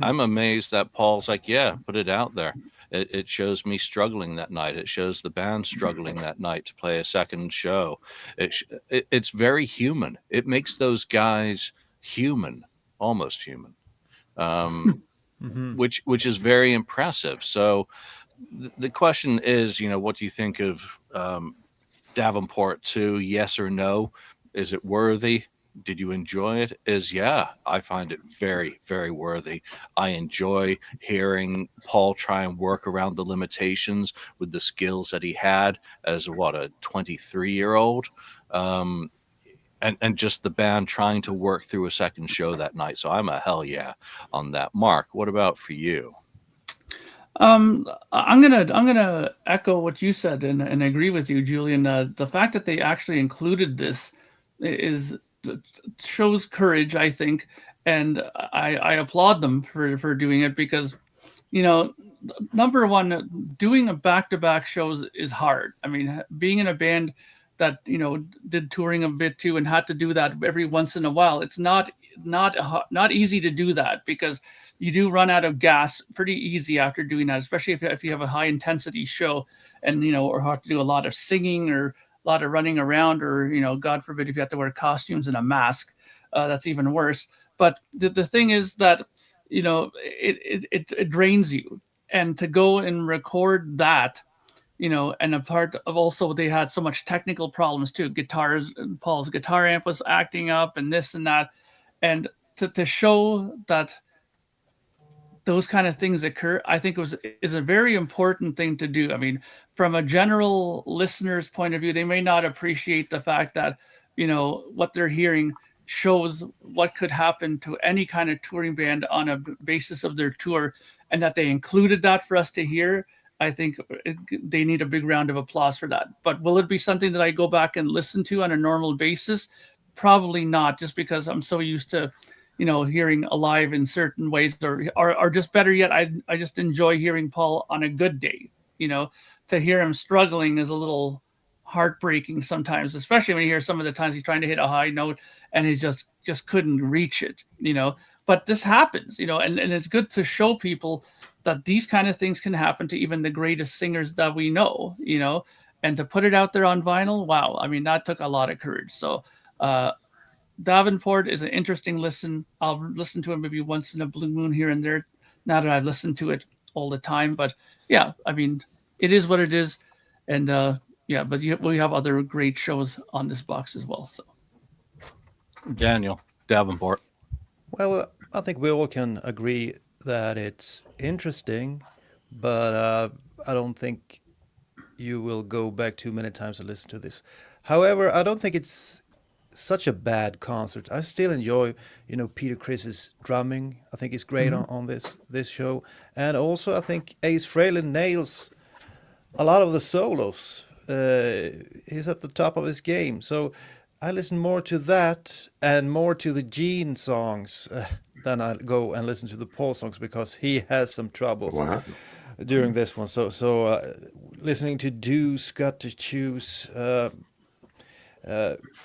I'm amazed that Paul's like, yeah, put it out there. It shows me struggling that night. It shows the band struggling that night to play a second show. It's very human. It makes those guys human, almost human, which is very impressive. So the question is, what do you think of Davenport 2? Yes or no? Is it worthy? Did you enjoy it? Yeah, I find it very, very worthy. I enjoy hearing Paul try and work around the limitations with the skills that he had as a 23-year-old. And just the band trying to work through a second show that night. So I'm a hell yeah on that. Mark, what about for you? I'm gonna echo what you said and agree with you, Julian. The fact that they actually included this is shows courage, I think, and I applaud them for doing it because, number one, doing a back-to-back shows is hard. I mean, being in a band that did touring a bit too and had to do that every once in a while, it's not easy to do that because you do run out of gas pretty easy after doing that, especially if you have a high intensity show and or have to do a lot of singing or a lot of running around, or God forbid if you have to wear costumes and a mask, that's even worse. But the thing is that it drains you, and to go and record that, and a part of also they had so much technical problems too. Paul's guitar amp was acting up and this and that, and to show that those kind of things occur, I think is a very important thing to do. I mean, from a general listener's point of view, they may not appreciate the fact that what they're hearing shows what could happen to any kind of touring band on a basis of their tour, and that they included that for us to hear. I think they need a big round of applause for that. But will it be something that I go back and listen to on a normal basis? Probably not, just because I'm so used to hearing Alive in certain ways, or just better yet, I just enjoy hearing Paul on a good day. To hear him struggling is a little heartbreaking sometimes, especially when you hear some of the times he's trying to hit a high note and he just couldn't reach it. But this happens, and it's good to show people that these kind of things can happen to even the greatest singers that we know, and to put it out there on vinyl. Wow. I mean, that took a lot of courage. So, Davenport is an interesting listen. I'll listen to it maybe once in a blue moon here and there, now that I've listened to it all the time. But yeah, I mean, it is what it is. And yeah, but we have other great shows on this box as well. So, Daniel, Davenport. Well, I think we all can agree that it's interesting, but I don't think you will go back too many times to listen to this. However, I don't think it's such a bad concert. I still enjoy, Peter Criss's drumming. I think he's great on this show, and also I think Ace Frehley nails a lot of the solos. He's at the top of his game. So I listen more to that and more to the Gene songs than I go and listen to the Paul songs, because he has some troubles during this one. So listening to Deuce, Got to Choose.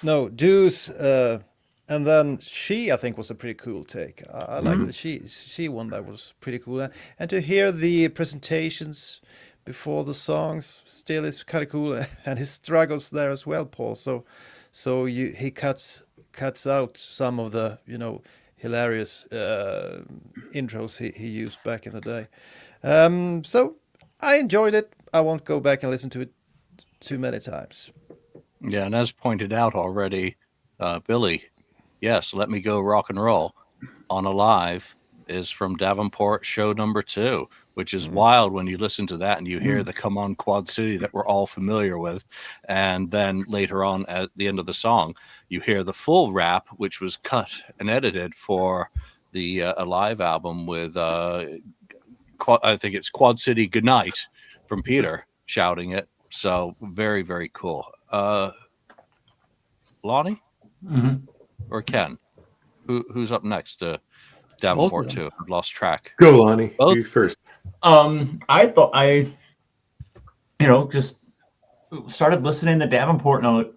No, Deuce, and then She, I think, was a pretty cool take. I like the She one, that was pretty cool. And to hear the presentations before the songs still is kind of cool, and his struggles there as well, Paul. So he cuts out some of the hilarious intros he used back in the day. So I enjoyed it. I won't go back and listen to it too many times. Yeah, and as pointed out already, Billy, yes, Let Me Go Rock and Roll on Alive is from Davenport show number 2, which is wild when you listen to that and you hear the Come On Quad City that we're all familiar with. And then later on at the end of the song, you hear the full rap, which was cut and edited for the Alive album with, I think it's Quad City Goodnight from Peter shouting it. So very, very cool. Lonnie or Ken? Who's up next? Davenport 2. I've lost track. Go, Lonnie. Both? You first. I thought I just started listening to Davenport, and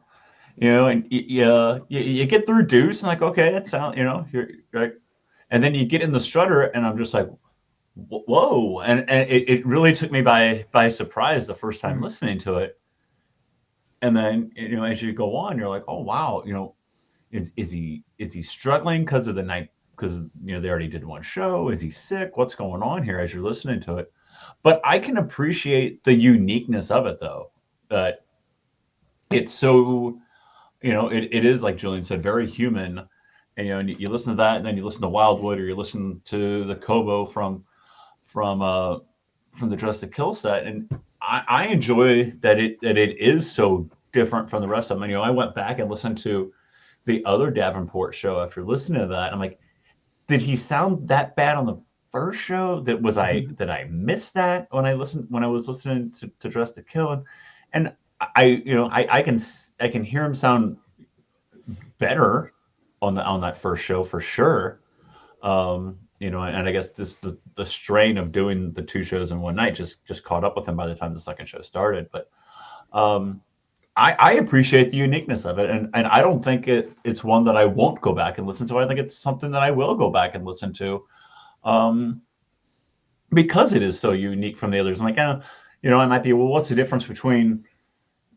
and you get through Deuce and like, okay, that sounds, you're like, And then you get in the strutter, and I'm just like, whoa. And it really took me by surprise the first time listening to it. And then, as you go on, you're like, oh, wow, is he struggling because of the night? Because, they already did one show. Is he sick? What's going on here as you're listening to it? But I can appreciate the uniqueness of it, though. That it's so, it is, like Julian said, very human. And, and you listen to that, and then you listen to Wildwood, or you listen to the Kobo from the Dress to Kill set, and I enjoy that it is so different from the rest of them. And, I went back and listened to the other Davenport show after listening to that. I'm like, did he sound that bad on the first show? Did I miss that when I was listening to Dress to Kill? And I can hear him sound better on that first show for sure. And I guess just the strain of doing the two shows in one night just caught up with him by the time the second show started. But I appreciate the uniqueness of it, and I don't think it's one that I won't go back and listen to. I think it's something that I will go back and listen to, because it is so unique from the others. I'm like, I might be, well, what's the difference between,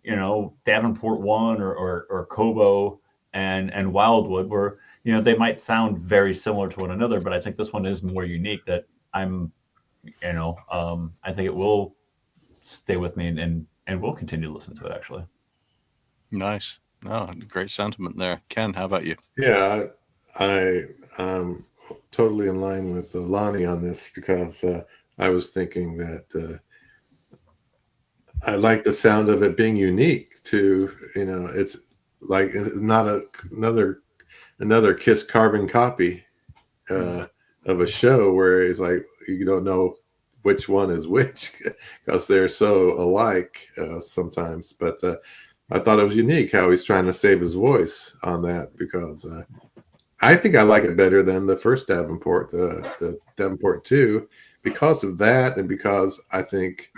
Davenport 1 or Kobo and Wildwood, where, they might sound very similar to one another, but I think this one is more unique, that I think it will stay with me and we'll continue to listen to it, actually. Nice. No, great sentiment there. Ken, how about you? Yeah, I'm totally in line with Lonnie on this, because I was thinking that I like the sound of it being unique too. It's like, it's not another Kiss carbon copy of a show where it's like you don't know which one is which because they're so alike sometimes. But I thought it was unique how he's trying to save his voice on that, because I think I like it better than the first Davenport, the Davenport 2, because of that, and because I think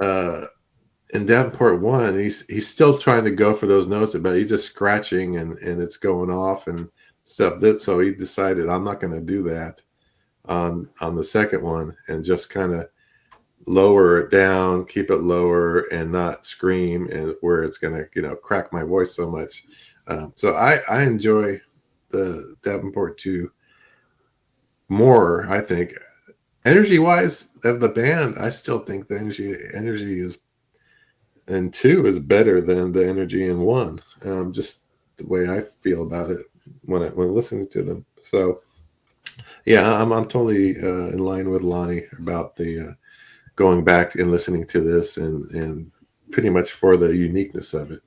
in Davenport 1, he's still trying to go for those notes, but he's just scratching and it's going off and stuff. So he decided, I'm not going to do that on the second one, and just kind of lower it down, keep it lower, and not scream, and where it's going to crack my voice so much. So I enjoy the Davenport 2 more. I think energy wise of the band, I still think the energy is in 2 is better than the energy in 1. Just the way I feel about it when listening to them. So yeah, I'm totally in line with Lonnie about the going back and listening to this, and pretty much for the uniqueness of it.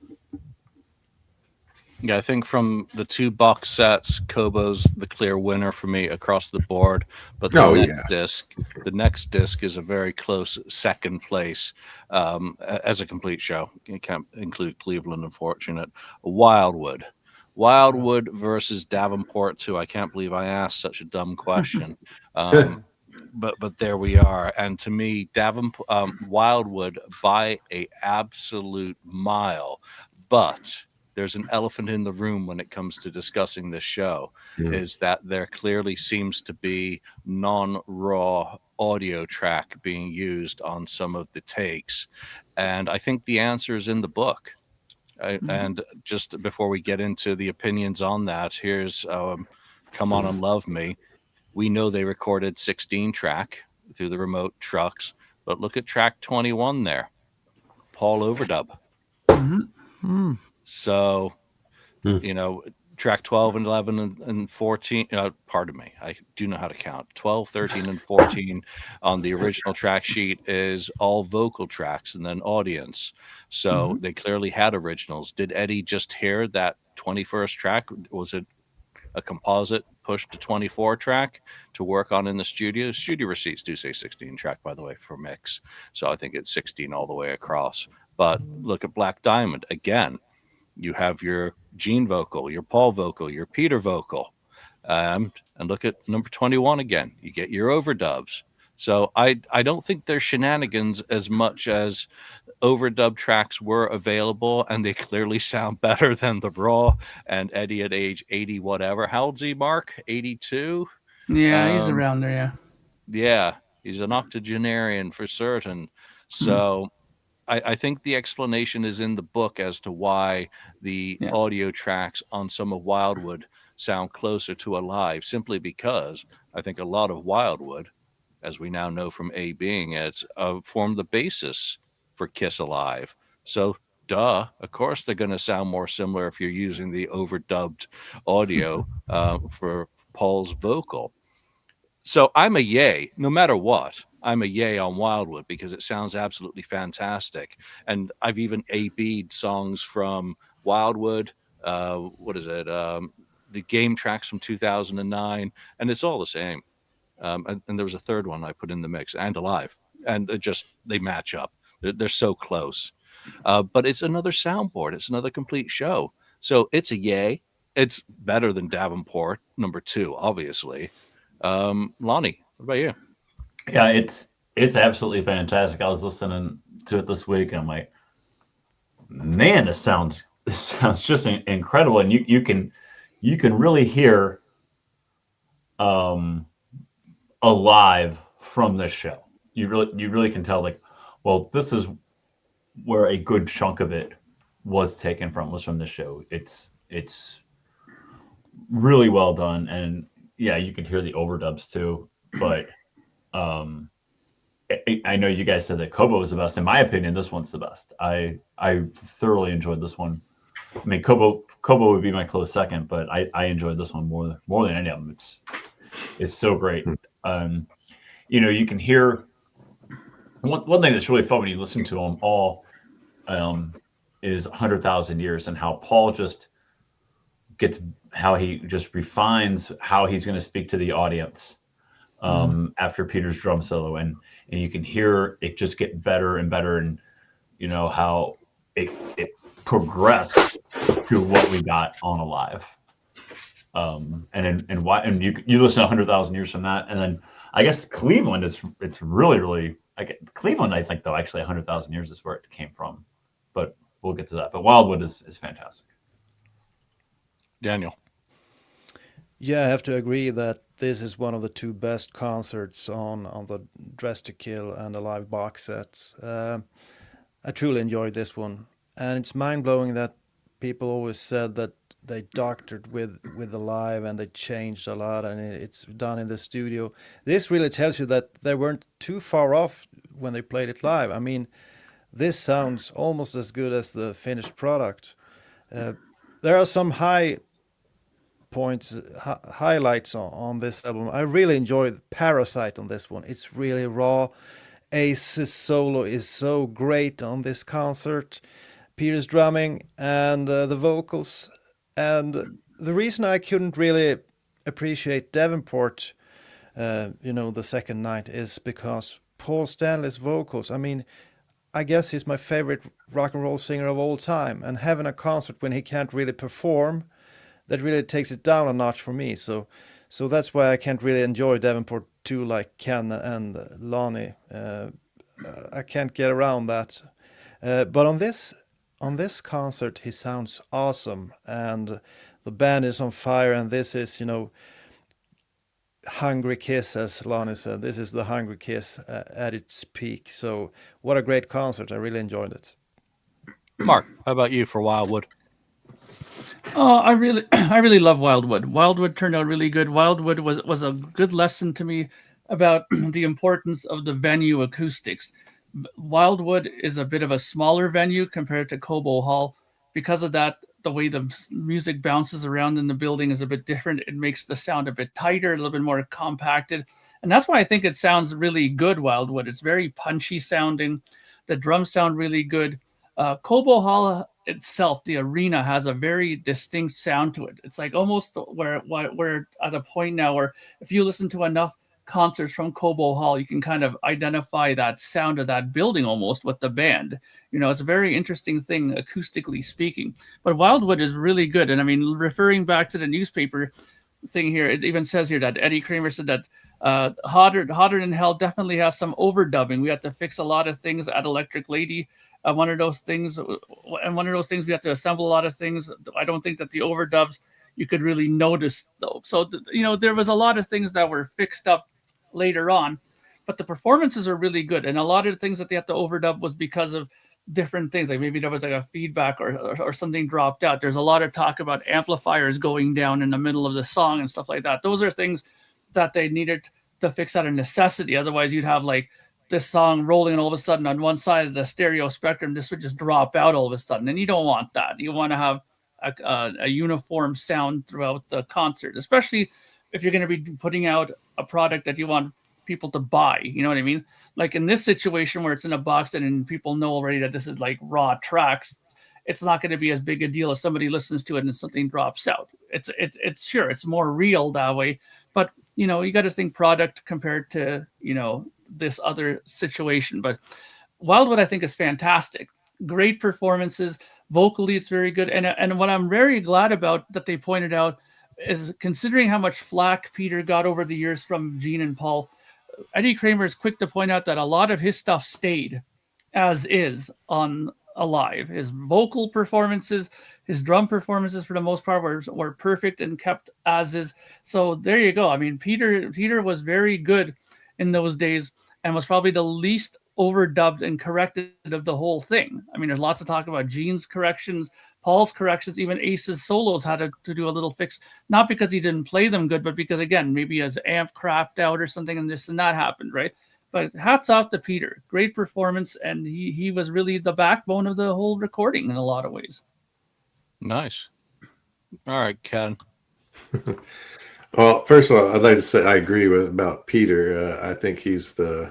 Yeah, I think from the 2 box sets, Kobo's the clear winner for me across the board. But the next disc is a very close second place as a complete show. You can't include Cleveland, unfortunate. Wildwood versus Davenport 2. I can't believe I asked such a dumb question. But there we are. And to me, Wildwood by a absolute mile. But there's an elephant in the room when it comes to discussing this show, is that there clearly seems to be non-raw audio track being used on some of the takes. And I think the answer is in the book. And just before we get into the opinions on that, here's Come On and Love Me. We know they recorded 16 track through the remote trucks, but look at track 21 there. Paul overdub. So, track 12 and 11 and 14, pardon me, I do know how to count. 12, 13, and 14 on the original track sheet is all vocal tracks and then audience. So they clearly had originals. Did Eddie just hear that 21st track? Was it a composite pushed to 24 track to work on in the studio? Studio receipts do say 16 track, by the way, for mix. So I think it's 16 all the way across. But look at Black Diamond again. You have your Gene vocal, your Paul vocal, your Peter vocal. And look at number 21 again. You get your overdubs. So I don't think there's shenanigans as much as overdub tracks were available, and they clearly sound better than the raw. And Eddie at age 80, whatever. How old's he, Mark? 82? Yeah, he's Um, around there. Yeah. yeah, he's an octogenarian for certain. Hmm. So I think the explanation is in the book as to why the Yeah. audio tracks on some of Wildwood sound closer to Alive, simply because I think a lot of Wildwood, as we now know from A being it, formed the basis for Kiss Alive. So, duh, of course they're going to sound more similar if you're using the overdubbed audio for Paul's vocal. So I'm a yay, no matter what. I'm a yay on Wildwood because it sounds absolutely fantastic. And I've even A-B'd songs from Wildwood. What is it? The game tracks from 2009, and it's all the same. And there was a third one I put in the mix, and Alive, and they match up. They're so close. But it's another soundboard. It's another complete show. So it's a yay. It's better than Davenport, number 2, obviously. Lonnie, what about you? Yeah, it's absolutely fantastic. I was listening to it this week, and I'm like, man, this sounds just incredible, and you can really hear Alive from this show. You really can tell, like, well, this is where a good chunk of it was from this show. It's really well done, and yeah, you can hear the overdubs too. But I know you guys said that Kobo was the best. In my opinion, this one's the best. I thoroughly enjoyed this one. I mean, Kobo would be my close second, but I enjoyed this one more than any of them. It's so great. You can hear one thing that's really fun when you listen to them all is 100,000 Years, and how Paul just how he just refines how he's going to speak to the audience after Peter's drum solo, and you can hear it just get better and better, and how it progressed to what we got on Alive. And you listen to 100,000 Years from that, and then I guess Cleveland it's really Cleveland, I think, though, actually 100,000 Years is where it came from, but we'll get to that. But Wildwood is fantastic. Daniel. Yeah, I have to agree that this is one of the 2 best concerts on the Dress to Kill and Alive box sets. I truly enjoyed this one, and it's mind-blowing that people always said that they doctored with Alive and they changed a lot, and it's done in the studio. This really tells you that they weren't too far off when they played it live. I mean, this sounds almost as good as the finished product. There are some highlights on this album. I really enjoyed Parasite on this one. It's really raw. Ace's solo is so great on this concert. Peter's drumming and the vocals. And the reason I couldn't really appreciate Davenport, the second night, is because Paul Stanley's vocals. I mean, I guess he's my favorite rock and roll singer of all time. And having a concert when he can't really perform, that really takes it down a notch for me. So that's why I can't really enjoy Davenport too, like Ken and Lonnie. I can't get around that. But on this concert, he sounds awesome, and the band is on fire. And this is, Hungry Kiss, as Lonnie said. This is the Hungry Kiss at its peak. So what a great concert! I really enjoyed it. Mark, how about you for Wildwood? Oh, I really love Wildwood. Wildwood turned out really good. Wildwood was a good lesson to me about the importance of the venue acoustics. Wildwood is a bit of a smaller venue compared to Cobo Hall. Because of that, the way the music bounces around in the building is a bit different. It makes the sound a bit tighter, a little bit more compacted. And that's why I think it sounds really good, Wildwood. It's very punchy sounding. The drums sound really good. Cobo Hall itself, the arena, has a very distinct sound to it. It's like almost where we're at a point now where if you listen to enough concerts from Cobo Hall, you can kind of identify that sound of that building almost with the band. It's a very interesting thing acoustically speaking. But Wildwood is really good. And I mean, referring back to the newspaper thing here, it even says here that Eddie Kramer said that Hotter Than Hell definitely has some overdubbing. We have to fix a lot of things at Electric Lady. One of those things we have to assemble a lot of things. I don't think that the overdubs you could really notice though. So there was a lot of things that were fixed up later on, but the performances are really good. And a lot of the things that they had to overdub was because of different things. Like maybe there was like a feedback or something dropped out. There's a lot of talk about amplifiers going down in the middle of the song and stuff like that. Those are things that they needed to fix out of necessity. Otherwise, you'd have like this song rolling and all of a sudden on one side of the stereo spectrum, this would just drop out all of a sudden. And you don't want that. You want to have a uniform sound throughout the concert, especially if you're going to be putting out a product that you want people to buy. You know what I mean? Like in this situation where it's in a box and people know already that this is like raw tracks, it's not going to be as big a deal if somebody listens to it and something drops out. It's sure it's more real that way, but you got to think product compared to this other situation. But Wildwood, I think, is fantastic. Great performances. Vocally, it's very good. And what I'm very glad about that they pointed out is, considering how much flack Peter got over the years from Gene and Paul, Eddie Kramer is quick to point out that a lot of his stuff stayed as is on Alive. His vocal performances, his drum performances, for the most part, were perfect and kept as is. So there you go. I mean, Peter was very good in those days and was probably the least overdubbed and corrected of the whole thing. I mean, there's lots of talk about Gene's corrections, Paul's corrections, even Ace's solos had to do a little fix, not because he didn't play them good, but because, again, maybe his amp crapped out or something and this and that happened, right? But hats off to Peter. Great performance, and he was really the backbone of the whole recording in a lot of ways. Nice. All right, Ken. Well, first of all, I'd like to say I agree about Peter. I think he's the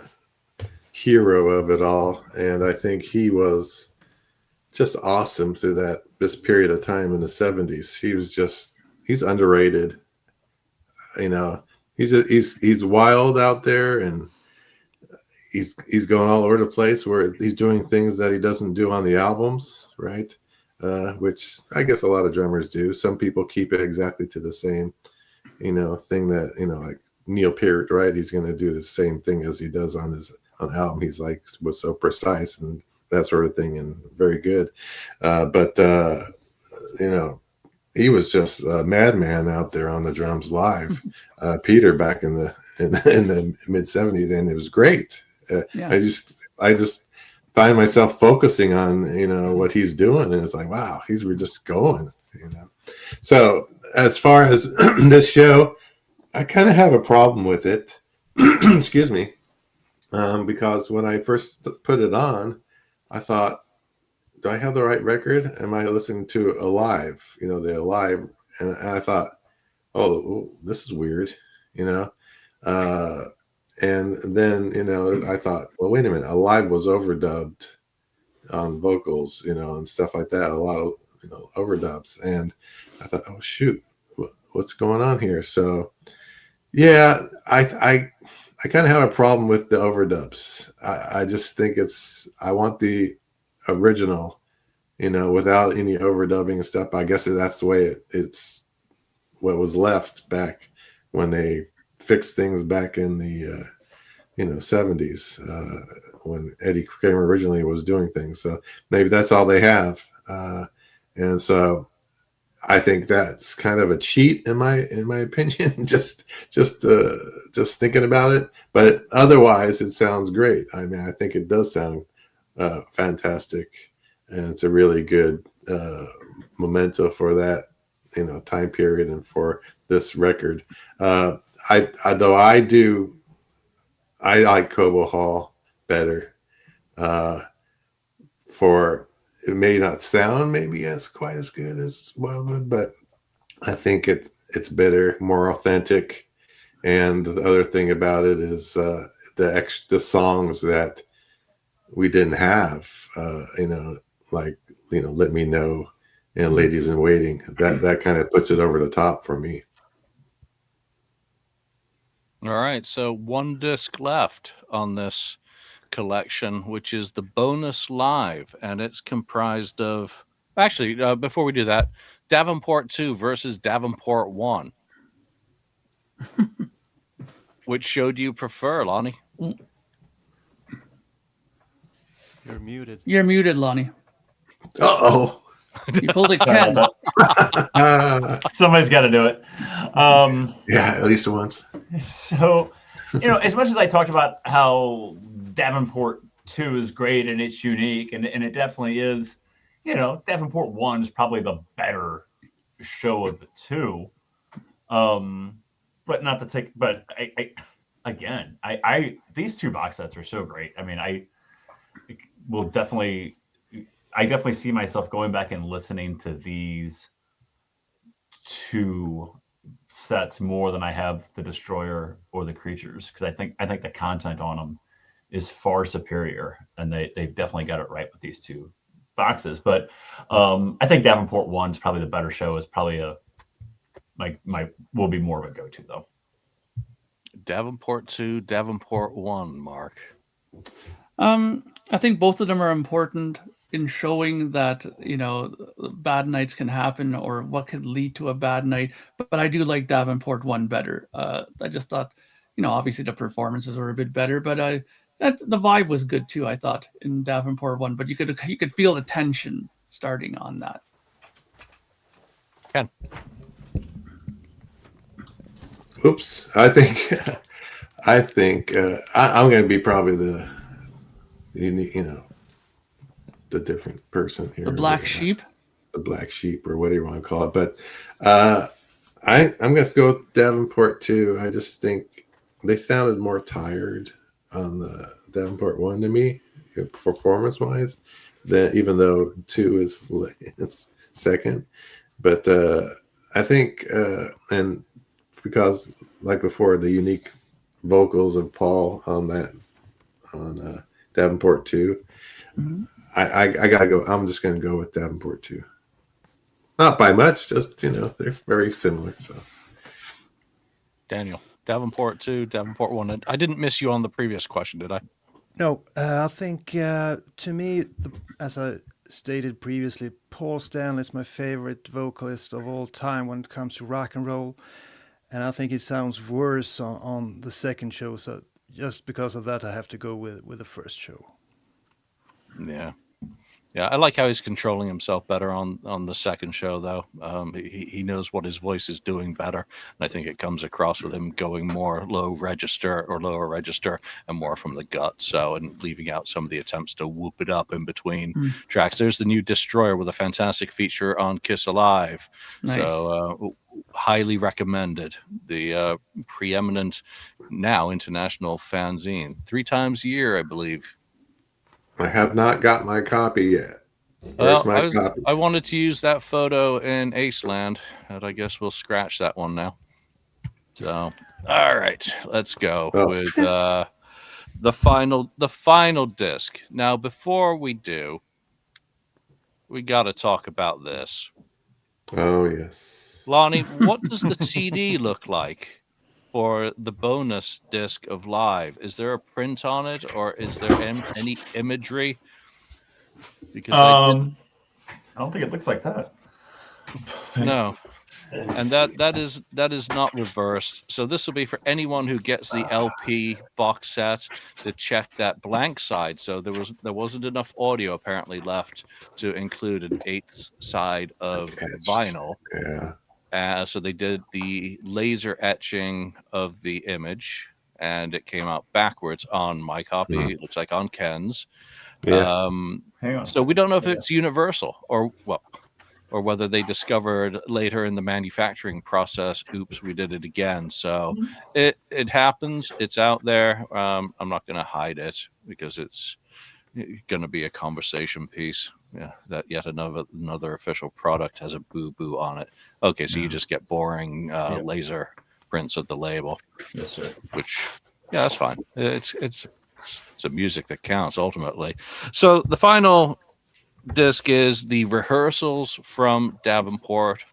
hero of it all, and I think he was just awesome through this period of time in the 70s. He's underrated. He's wild out there, and he's going all over the place, where he's doing things that he doesn't do on the albums, right? Which I guess a lot of drummers do. Some people keep it exactly to the same thing that like Neil Peart, right? He's going to do the same thing as he does on album. He's like was so precise and that sort of thing, and very good. But he was just a madman out there on the drums live. Peter back in the mid 70s, and it was great. Yeah. I just find myself focusing on what he's doing, and it's like, wow, we're just going. So as far as this show, I kind of have a problem with it. Excuse me. Because when I first put it on, I thought, do I have the right record? Am I listening to Alive? The Alive, and I thought, oh, this is weird, and then I thought, well, wait a minute, Alive was overdubbed on vocals, and stuff like that. A lot of overdubs, and I thought, oh shoot, what's going on here? So yeah, I kind of have a problem with the overdubs. I just think I want the original, without any overdubbing and stuff. I guess that's the way it's what was left back when they fixed things back in the 70s when Eddie Kramer originally was doing things. So maybe that's all they have, and so I think that's kind of a cheat in my opinion. just thinking about it, but otherwise it sounds great. I mean, I think it does sound fantastic, and it's a really good memento for that time period and for this record. I like Cobo Hall better. For it may not sound maybe quite as good as Wildwood, but I think it's better, more authentic. And the other thing about it is the songs that we didn't have, like Let Me Know and Ladies in Waiting. That kind of puts it over the top for me. All right, so one disc left on this collection, which is the bonus live, and it's comprised of, actually, before we do that, Davenport 2 versus Davenport 1. Which show do you prefer, Lonnie? You're muted. You're muted, Lonnie. Uh-oh. You pulled a Ken. Somebody's got to do it. Yeah, at least once. So, as much as I talked about how Davenport 2 is great and it's unique, and it definitely is, Davenport 1 is probably the better show of the two. But not to take, but I these two box sets are so great. I mean, I definitely see myself going back and listening to these two sets more than I have the Destroyer or the Creatures, because I think the content on them is far superior, and they've definitely got it right with these two boxes. But I think Davenport 1 is probably the better show. Is probably will be more of a go-to though. Davenport 2, Davenport 1, Mark. I think both of them are important in showing that, bad nights can happen or what could lead to a bad night. But I do like Davenport 1 better. I just thought, obviously the performances were a bit better, but the vibe was good too, I thought, in Davenport 1. But you could feel the tension starting on that. Ken. Oops. I think I'm going to be probably the different person here. The black sheep. The black sheep, or whatever you want to call it. But I'm going to go with Davenport 2. I just think they sounded more tired on the Davenport 1 to me, performance-wise, even though 2 is it's second. But I think, and because like before, the unique vocals of Paul on Davenport 2, Mm-hmm. I gotta go. I'm just gonna go with Davenport 2. Not by much, just they're very similar. So, Daniel, Davenport 2, Davenport 1. I didn't miss you on the previous question, did I? No, I think to me, as I stated previously, Paul Stanley is my favorite vocalist of all time when it comes to rock and roll. And I think it sounds worse on the second show. So just because of that, I have to go with the first show. Yeah, I like how he's controlling himself better on the second show, though. He knows what his voice is doing better, and I think it comes across with him going more lower register and more from the gut. So, and leaving out some of the attempts to whoop it up in between tracks. There's the new Destroyer with a fantastic feature on Kiss Alive. Nice. So, highly recommended. The preeminent now international fanzine, 3 times a year, I believe. I have not got my copy yet. Where's my copy? I wanted to use that photo in Aceland, but I guess we'll scratch that one now. So, all right, let's go with the final disc. Now, before we do, we got to talk about this. Oh yes, Lonnie, what does the CD look like for the bonus disc of Live? Is there a print on it, or is there any imagery? Because I don't think it looks like that. No, and that is not reversed. So this will be for anyone who gets the LP box set to check that blank side. So there wasn't enough audio apparently left to include an 8th side of vinyl. Yeah. So they did the laser etching of the image, and it came out backwards on my copy. It looks like on Ken's. Yeah. Hang on. So we don't know if it's universal or whether they discovered later in the manufacturing process, oops, we did it again. So it happens. It's out there. I'm not going to hide it because it's going to be a conversation piece. Yeah, that yet another official product has a boo-boo on it. Okay, so you just get boring laser prints of the label. Yes, sir. Which, yeah, that's fine. It's the music that counts ultimately. So the final disc is the Rehearsals from Davenport.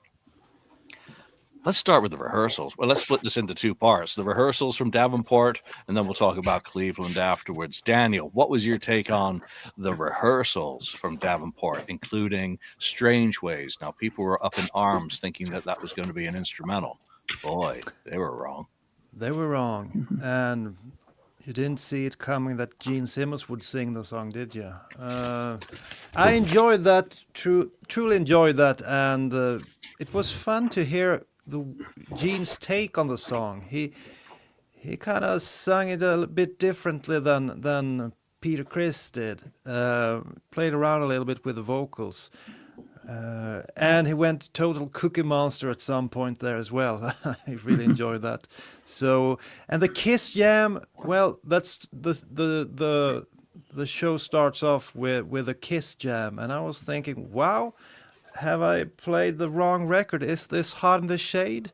Let's start with the Rehearsals. Well, let's split this into 2 parts. The Rehearsals from Davenport, and then we'll talk about Cleveland afterwards. Daniel, what was your take on the Rehearsals from Davenport, including Strange Ways? Now, people were up in arms thinking that was going to be an instrumental. Boy, they were wrong. They were wrong. And You didn't see it coming that Gene Simmons would sing the song, did you? I enjoyed that, truly enjoyed that, and it was fun to hear Gene's take on the song. He kind of sung it a bit differently than Peter Criss did. Played around a little bit with the vocals. And he went total Cookie Monster at some point there as well. I really enjoyed that. So, and the Kiss Jam, well, that's the show starts off with a Kiss Jam, and I was thinking, wow, have I played the wrong record? Is this Hot in the Shade?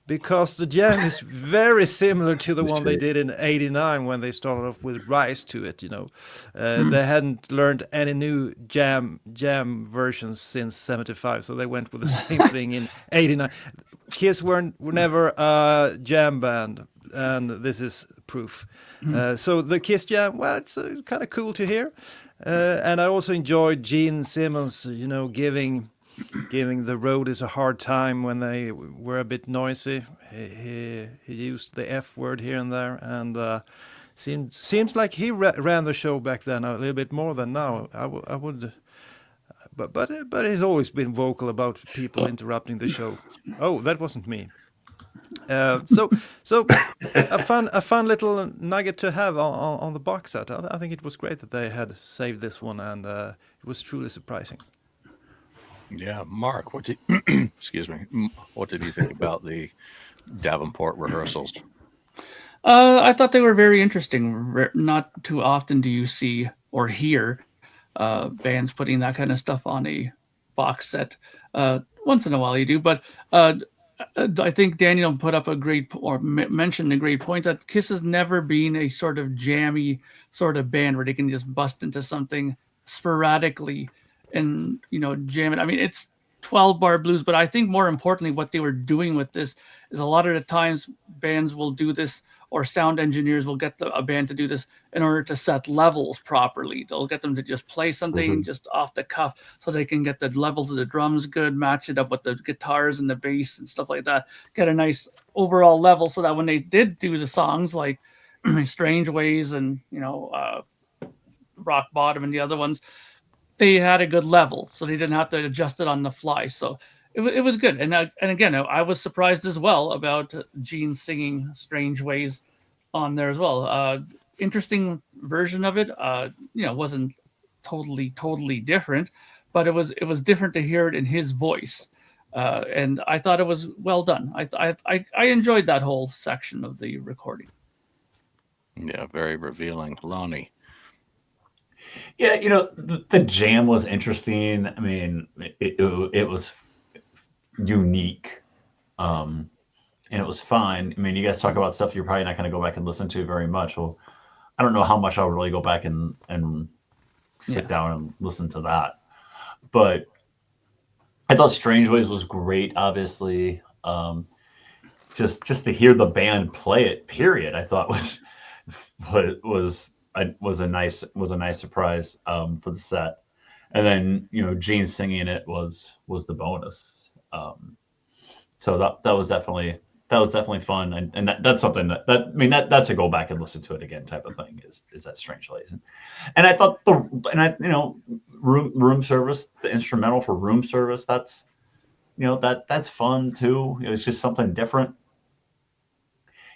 Because the jam is very similar to the one they did in '89 when they started off with Rise to It. They hadn't learned any new jam versions since '75, so they went with the same thing in '89. Kiss were never a jam band, and this is proof. So the Kiss Jam, well, it's kind of cool to hear, and I also enjoyed Gene Simmons, giving the roadies a hard time when they were a bit noisy. He used the F word here and there, and seems like he ran the show back then a little bit more than now. I would, but he's always been vocal about people interrupting the show. Oh, that wasn't me. So a fun little nugget to have on the box set. I think it was great that they had saved this one, and it was truly surprising. Yeah, Mark, excuse me, what did you think about the Davenport rehearsals? I thought they were very interesting. Not too often do you see or hear bands putting that kind of stuff on a box set. Once in a while you do, but I think Daniel put up mentioned a great point that Kiss has never been a sort of jammy sort of band where they can just bust into something sporadically and jam it. I mean, it's 12-bar blues, but I think more importantly what they were doing with this is a lot of the times bands will do this, or sound engineers will get a band to do this in order to set levels properly. They'll get them to just play something just off the cuff so they can get the levels of the drums good, match it up with the guitars and the bass and stuff like that, get a nice overall level so that when they did do the songs like Strange Ways and Rock Bottom and the other ones, they had a good level, so they didn't have to adjust it on the fly. So it was good. And again, I was surprised as well about Gene singing Strange Ways on there as well. Interesting version of it. Wasn't totally different, but it was different to hear it in his voice. And I thought it was well done. I enjoyed that whole section of the recording. Yeah, very revealing. Lonnie. Yeah, the jam was interesting. I mean, it was unique, and it was fun. I mean, you guys talk about stuff you're probably not going to go back and listen to very much. Well, I don't know how much I'll really go back and sit down and listen to that. But I thought Strange Ways was great. Obviously, just to hear the band play it, period, I thought was a nice surprise for the set. And then Gene singing it was the bonus. So that was definitely fun, and that's something that's a go back and listen to it again type of thing is that Strange Ways. And I thought room service, the instrumental for Room Service, that's that's fun too. It's just something different,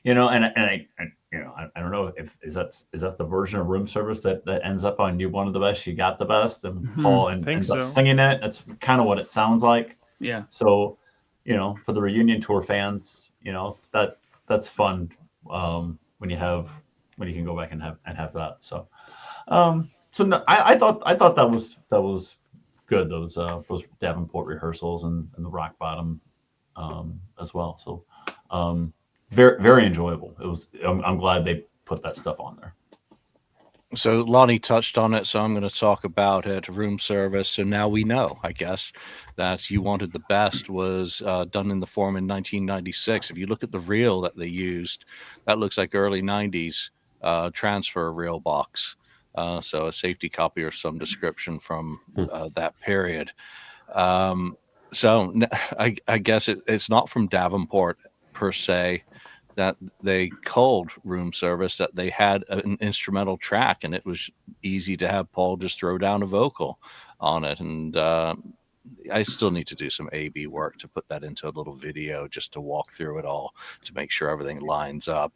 and I don't know if is that the version of Room Service that ends up on You Wanted the Best, You Got the Best, and Paul ends up singing it. That's kind of what it sounds like. Yeah. So, for the reunion tour fans, that's fun when you can go back and have that. So, no, I thought that was good. Those Davenport rehearsals and the Rock Bottom as well. So. Very, very enjoyable. It was. I'm glad they put that stuff on there. So Lonnie touched on it, so I'm going to talk about it. Room Service. So now we know, I guess, that You Wanted the Best was done in the form in 1996. If you look at the reel that they used, that looks like early 90s transfer reel box. So a safety copy or some description from that period. So I guess it's not from Davenport per se. that they called room service that they had an instrumental track, and it was easy to have Paul just throw down a vocal on it. And I still need to do some A/B work to put that into a little video just to walk through it all to make sure everything lines up.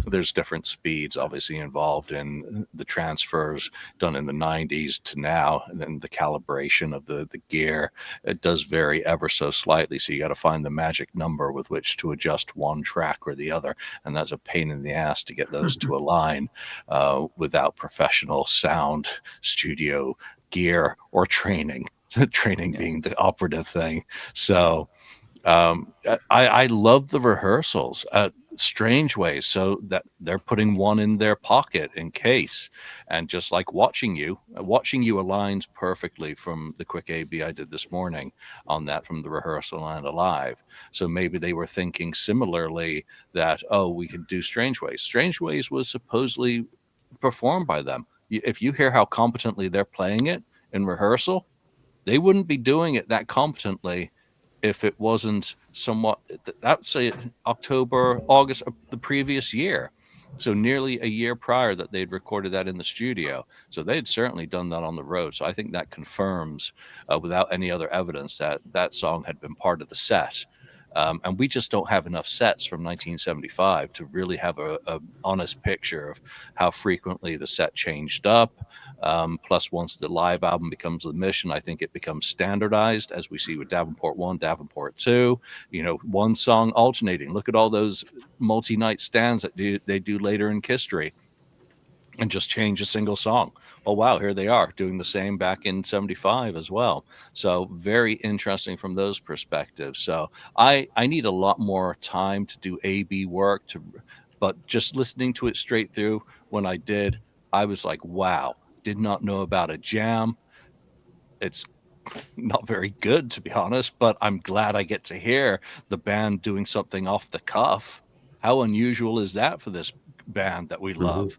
There's different speeds obviously involved in the transfers done in the 90s to now, and then the calibration of the gear. It does vary ever so slightly, so you got to find the magic number with which to adjust one track or the other, and that's a pain in the ass to get those to align without professional sound studio gear or training. Training being the operative thing. So I love the rehearsals, strange ways, so that they're putting one in their pocket in case. And just like watching you aligns perfectly from the quick A/B I did this morning on that from the rehearsal and alive. So maybe they were thinking similarly that, oh, we could do Strange Ways. Strange Ways was supposedly performed by them. If you hear how competently they're playing it in rehearsal, they wouldn't be doing it that competently if it wasn't somewhat, that's say October, August of the previous year. So nearly a year prior that they'd recorded that in the studio. So they'd certainly done that on the road. So I think that confirms, without any other evidence, that that song had been part of the set. And we just don't have enough sets from 1975 to really have a honest picture of how frequently the set changed up. Plus, once the live album becomes the mission, I think it becomes standardized, as we see with Davenport 1, Davenport 2. You know, one song alternating. Look at all those multi-night stands that they do later in history, and just change a single song. Oh, wow, here they are doing the same back in 75 as well. So very interesting from those perspectives. So I need a lot more time to do A/B work, but just listening to it straight through, when I did, I was like, wow, did not know about a jam. It's not very good, to be honest, but I'm glad I get to hear the band doing something off the cuff. How unusual is that for this band that we love?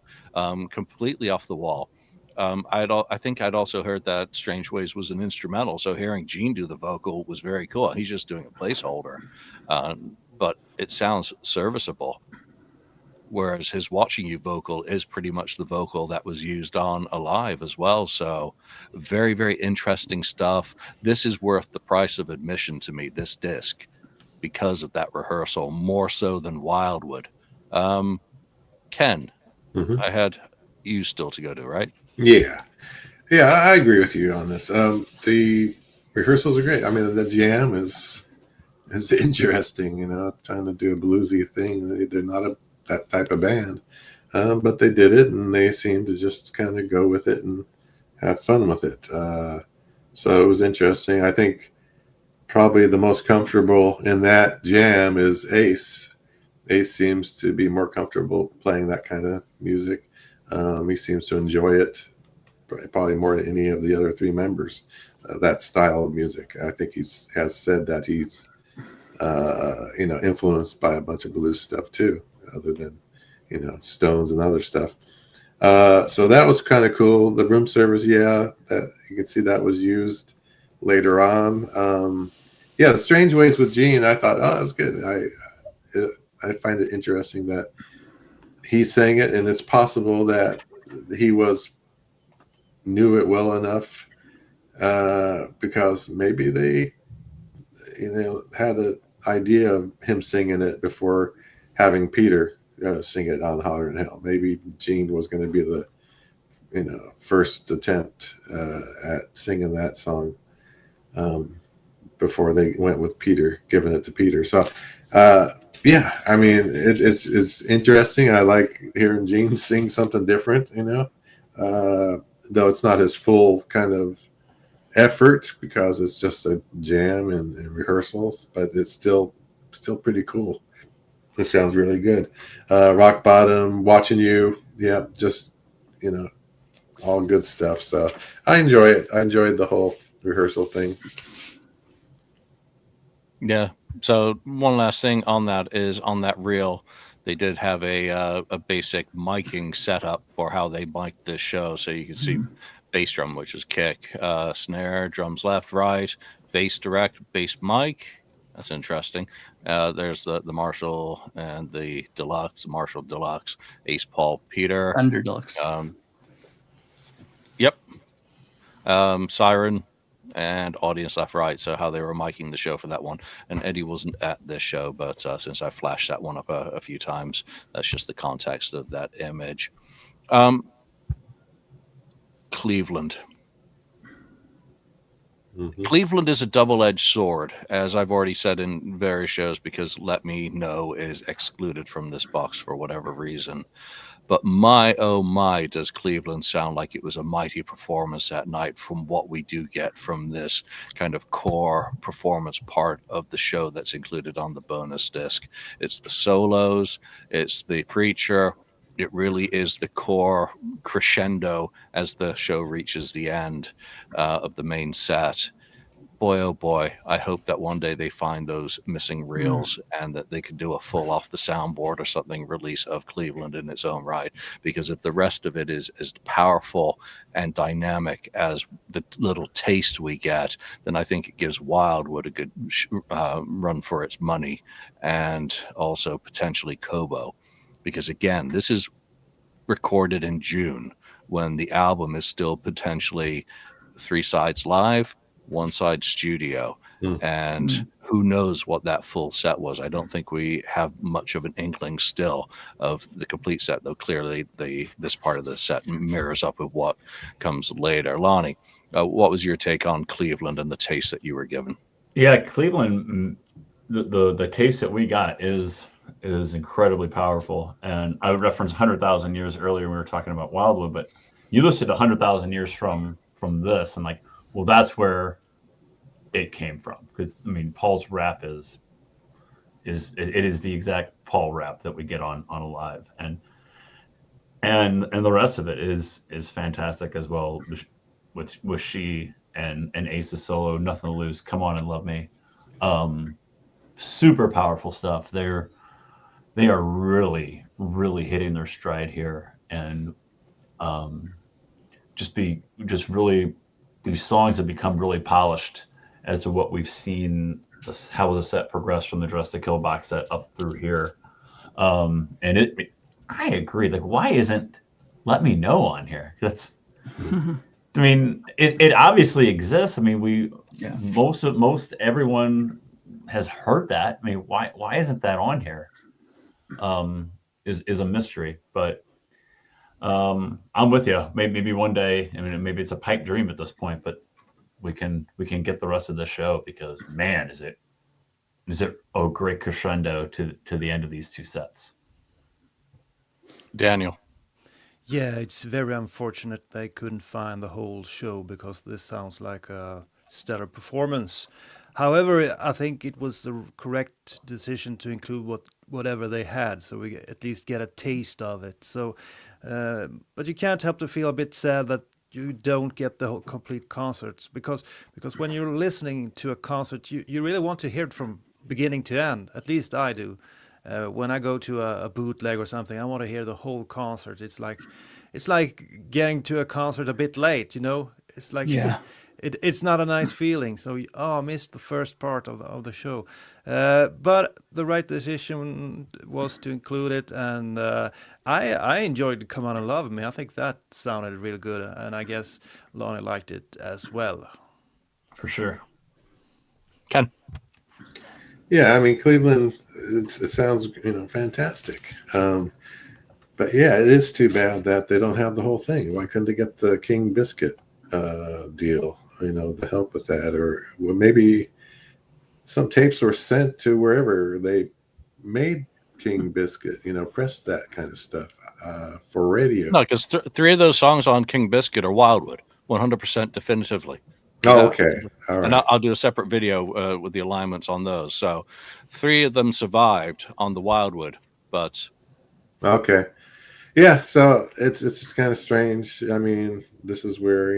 Completely off the wall. I think I'd also heard that Strange Ways was an instrumental, so hearing Gene do the vocal was very cool. He's just doing a placeholder, but it sounds serviceable. Whereas his Watching You vocal is pretty much the vocal that was used on Alive as well. So very, very interesting stuff. This is worth the price of admission to me, this disc, because of that rehearsal, more so than Wildwood. Ken, I had you still to go to, right? Yeah. Yeah, I agree with you on this. The rehearsals are great. I mean, the jam is interesting, you know, trying to do a bluesy thing. They're not that type of band, but they did it, and they seemed to just kind of go with it and have fun with it. So it was interesting. I think probably the most comfortable in that jam is Ace. Ace seems to be more comfortable playing that kind of music. He seems to enjoy it probably more than any of the other three members, that style of music. I think has said that he's influenced by a bunch of blues stuff too, other than Stones and other stuff. So that was kind of cool. The room service, that you can see that was used later on. The Strange Ways with Gene, I thought, oh, that was good. I find it interesting that he sang it, and it's possible that he knew it well enough, because maybe they had an idea of him singing it before having Peter sing it on Holler in Hell. Maybe Gene was going to be the first attempt at singing that song before they went with Peter, giving it to Peter. So I mean, it's interesting. I like hearing Gene sing something different, though it's not his full kind of effort, because it's just a jam and rehearsals, but it's still pretty cool. It sounds really good. Rock Bottom, Watching You, just all good stuff. So I enjoy it. I enjoyed the whole rehearsal thing. Yeah. So one last thing on that is, on that reel, they did have a basic miking setup for how they mic'd this show. So you can see bass drum, which is kick, snare, drums left, right, bass direct, bass mic, That's interesting. There's the Marshall and the Deluxe, Marshall Deluxe, Ace Paul Peter. Thunder Deluxe. Yep. Siren and Audience Left Right. So how they were miking the show for that one. And Eddie wasn't at this show, but since I flashed that one up a few times, that's just the context of that image. Cleveland. Mhm. Cleveland is a double-edged sword, as I've already said in various shows, because Let Me Know is excluded from this box for whatever reason. But my, oh my, does Cleveland sound like it was a mighty performance that night from what we do get from this kind of core performance part of the show that's included on the bonus disc. It's the solos, it's the preacher. It really is the core crescendo as the show reaches the end of the main set. Boy, oh boy, I hope that one day they find those missing reels and that they could do a full off the soundboard or something release of Cleveland in its own right. Because if the rest of it is as powerful and dynamic as the little taste we get, then I think it gives Wildwood a good run for its money, and also potentially Kobo. Because again, this is recorded in June when the album is still potentially 3 sides live, 1 side studio, and who knows what that full set was. I don't think we have much of an inkling still of the complete set, though clearly this part of the set mirrors up with what comes later. Lonnie, what was your take on Cleveland and the taste that you were given? Yeah, Cleveland, the taste that we got is incredibly powerful. And I would reference 100,000 years earlier when we were talking about Wildwood, but you listed 100,000 years from this, and like, well, that's where it came from. Because I mean, Paul's rap is the exact Paul rap that we get on Alive, and the rest of it is fantastic as well. With She and Ace's solo, Nothing to Lose, Come On and Love Me, super powerful stuff. They are really hitting their stride here, and these songs have become really polished as to what we've seen, how the set progressed from the Dress to Kill box set up through here. And I agree. Like, why isn't Let Me Know on here? That's, I mean, it obviously exists. I mean, most everyone has heard that. I mean, why isn't that on here? Is a mystery, but I'm with you. Maybe one day. I mean, maybe it's a pipe dream at this point, but we can get the rest of the show, because man, is it a great crescendo to the end of these 2 sets. Daniel. Yeah, it's very unfortunate they couldn't find the whole show, because this sounds like a stellar performance. However, I think it was the correct decision to include whatever they had, so we at least get a taste of it. So, but you can't help to feel a bit sad that you don't get the whole complete concerts, because when you're listening to a concert, you really want to hear it from beginning to end. At least I do. When I go to a bootleg or something, I want to hear the whole concert. It's like getting to a concert a bit late, you know. It's like it's not a nice feeling. So I missed the first part of the show. But the right decision was to include it, and I enjoyed Come On and Love Me. I think that sounded real good, and I guess Lonnie liked it as well. For sure. Ken. Yeah, I mean, Cleveland, it sounds, fantastic. But yeah, it is too bad that they don't have the whole thing. Why couldn't they get the King Biscuit deal, to help with that? Or well, maybe some tapes were sent to wherever they made King Biscuit, press that kind of stuff for radio. No, because 3 of those songs on King Biscuit are Wildwood, 100% definitively. Oh, okay. All right. And I'll do a separate video with the alignments on those. So 3 of them survived on the Wildwood, but... Okay. Yeah, so it's kind of strange. I mean, this is where,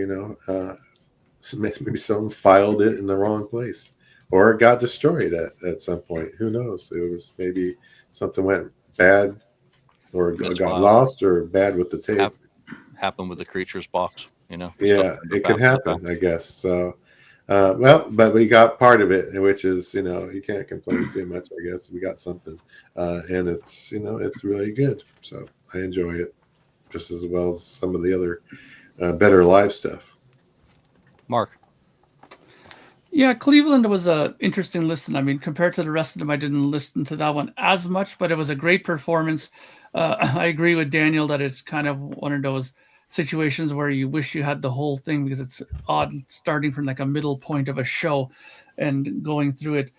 maybe someone filed it in the wrong place, or it got destroyed at some point. Who knows? It was maybe something went bad, or got lost, or bad with the tape. Happened with the Creatures box, Yeah, it can happen, I guess. So, But we got part of it, which is, you can't complain too much. I guess we got something, and it's it's really good. So I enjoy it just as well as some of the other better live stuff. Mark. Yeah, Cleveland was a interesting listen. I mean, compared to the rest of them, I didn't listen to that one as much, but it was a great performance. I agree with Daniel that it's kind of one of those situations where you wish you had the whole thing because it's odd starting from like a middle point of a show and going through it.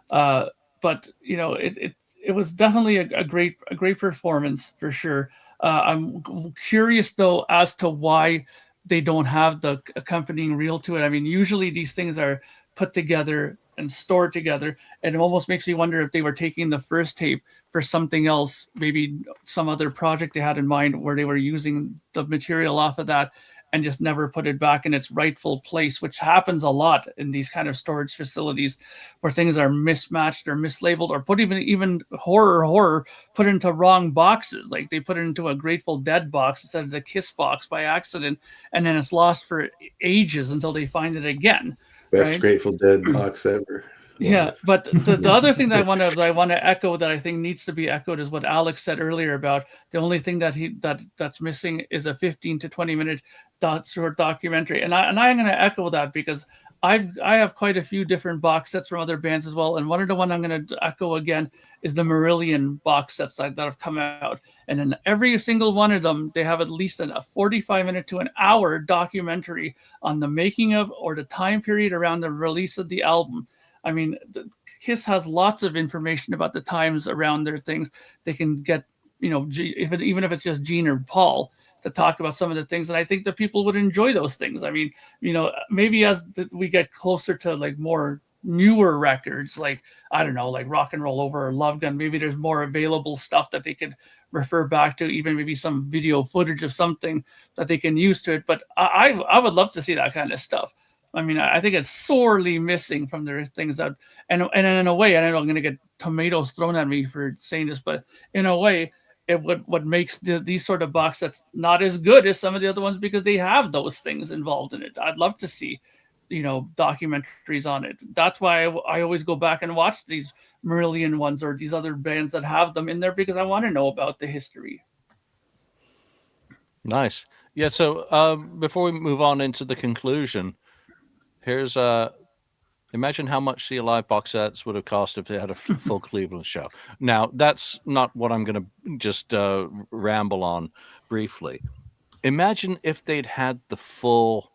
But it was definitely a great performance for sure. I'm curious though as to why they don't have the accompanying reel to it. I mean, usually these things are put together and stored together, and it almost makes me wonder if they were taking the first tape for something else, maybe some other project they had in mind where they were using the material off of that and just never put it back in its rightful place, which happens a lot in these kind of storage facilities where things are mismatched or mislabeled or put even horror put into wrong boxes. Like they put it into a Grateful Dead box instead of the Kiss box by accident, and then it's lost for ages until they find it again. Best right? Grateful Dead box ever. Yeah, but the other thing that I want to echo that I think needs to be echoed is what Alex said earlier about the only thing that's missing is a 15 to 20 minute short documentary, and I'm going to echo that because I have quite a few different box sets from other bands as well, and one of the one I'm going to echo again is the Marillion box sets that have come out, and in every single one of them they have at least a 45-minute to an hour documentary on the making of or the time period around the release of the album. I mean, Kiss has lots of information about the times around their things. They can get, even if it's just Gene or Paul to talk about some of the things. And I think that people would enjoy those things. I mean, maybe as we get closer to like more newer records, like, I don't know, like Rock and Roll Over or Love Gun, maybe there's more available stuff that they could refer back to, even maybe some video footage of something that they can use to it. But I would love to see that kind of stuff. I mean, I think it's sorely missing from their things that, and in a way, I know I'm going to get tomatoes thrown at me for saying this, but in a way, what makes these sort of box sets not as good as some of the other ones because they have those things involved in it. I'd love to see, documentaries on it. That's why I always go back and watch these Marillion ones or these other bands that have them in there because I want to know about the history. Nice. Yeah. So before we move on into the conclusion. Here's imagine how much the Alive box sets would have cost if they had a full Cleveland show. Now, that's not what I'm going to just ramble on briefly. Imagine if they'd had the full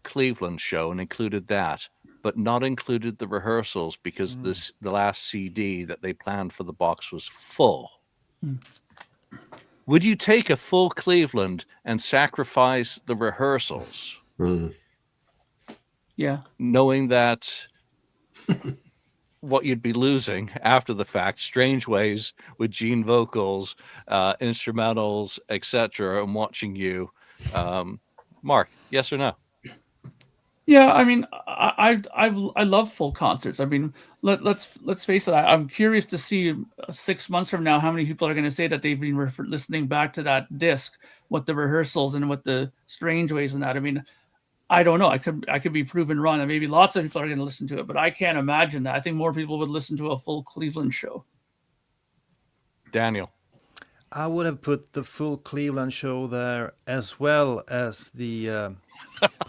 Cleveland show and included that, but not included the rehearsals because the last CD that they planned for the box was full. Would you take a full Cleveland and sacrifice the rehearsals? Yeah. Knowing that what you'd be losing after the fact, Strange Ways with Gene vocals, instrumentals, etc., and watching you. Mark, yes or no? Yeah, I mean, I love full concerts. I mean, let's face it. I'm curious to see 6 months from now how many people are going to say that they've been listening back to that disc with the rehearsals and with the Strange Ways and that. I mean, I don't know. I could be proven wrong, and maybe lots of people are going to listen to it, but I can't imagine that. I think more people would listen to a full Cleveland show. Daniel, I would have put the full Cleveland show there as well as the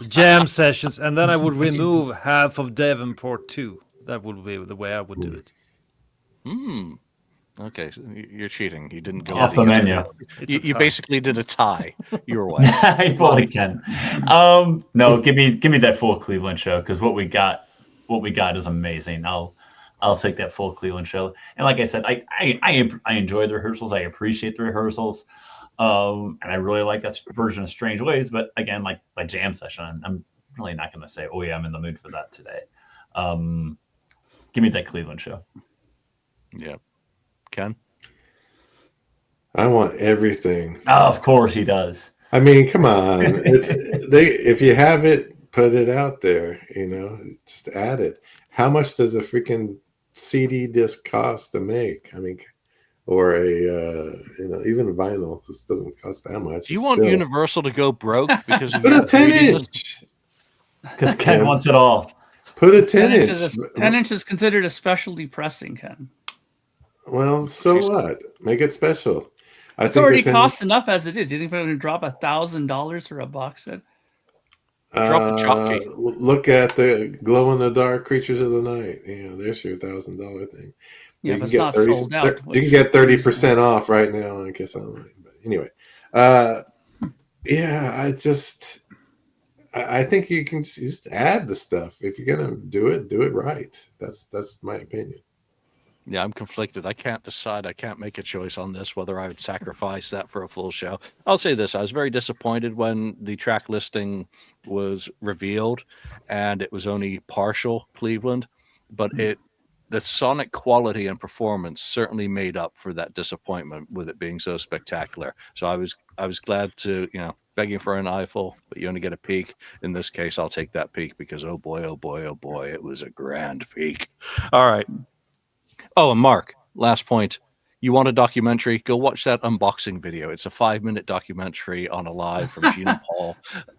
jam sessions, and then I would remove half of Davenport too. That would be the way I would do it. Okay, so you're cheating. You didn't go off the menu. You basically did a tie your way. I fully can. No, give me that full Cleveland show because what we got is amazing. I'll take that full Cleveland show. And like I said, I enjoy the rehearsals. I appreciate the rehearsals, and I really like that version of Strange Ways. But again, like my jam session, I'm really not going to say, oh yeah, I'm in the mood for that today. Give me that Cleveland show. Yeah. Ken? I want everything. Oh, of course he does. I mean, come on. If you have it, put it out there, just add it. How much does a freaking CD disc cost to make? I mean, or even vinyl. This doesn't cost that much. Do you want Universal to go broke because of put a 10-inch? Because Ken wants it all. Put a 10 10 inches, inch. 10 inches considered a specialty pressing, Ken. Well, so what? Make it special. It's already cost enough as it is. You think we're going to drop $1,000 for a box set? Drop a jockey. Look at the glow in the dark creatures of the night. There's your $1,000 thing. Yeah, but it's not sold out. You can get 30% off right now on Kiss Online. But anyway, yeah, I think you can just add the stuff. If you're gonna do it right. That's my opinion. Yeah, I'm conflicted. I can't decide. I can't make a choice on this, whether I would sacrifice that for a full show. I'll say this. I was very disappointed when the track listing was revealed and it was only partial Cleveland, but the sonic quality and performance certainly made up for that disappointment with it being so spectacular. So I was glad to, begging for an eyeful, but you only get a peek. In this case, I'll take that peek because oh boy, it was a grand peek. All right. Oh, and Mark, last point. You want a documentary? Go watch that unboxing video. It's a 5-minute documentary on Alive from Gina Paul.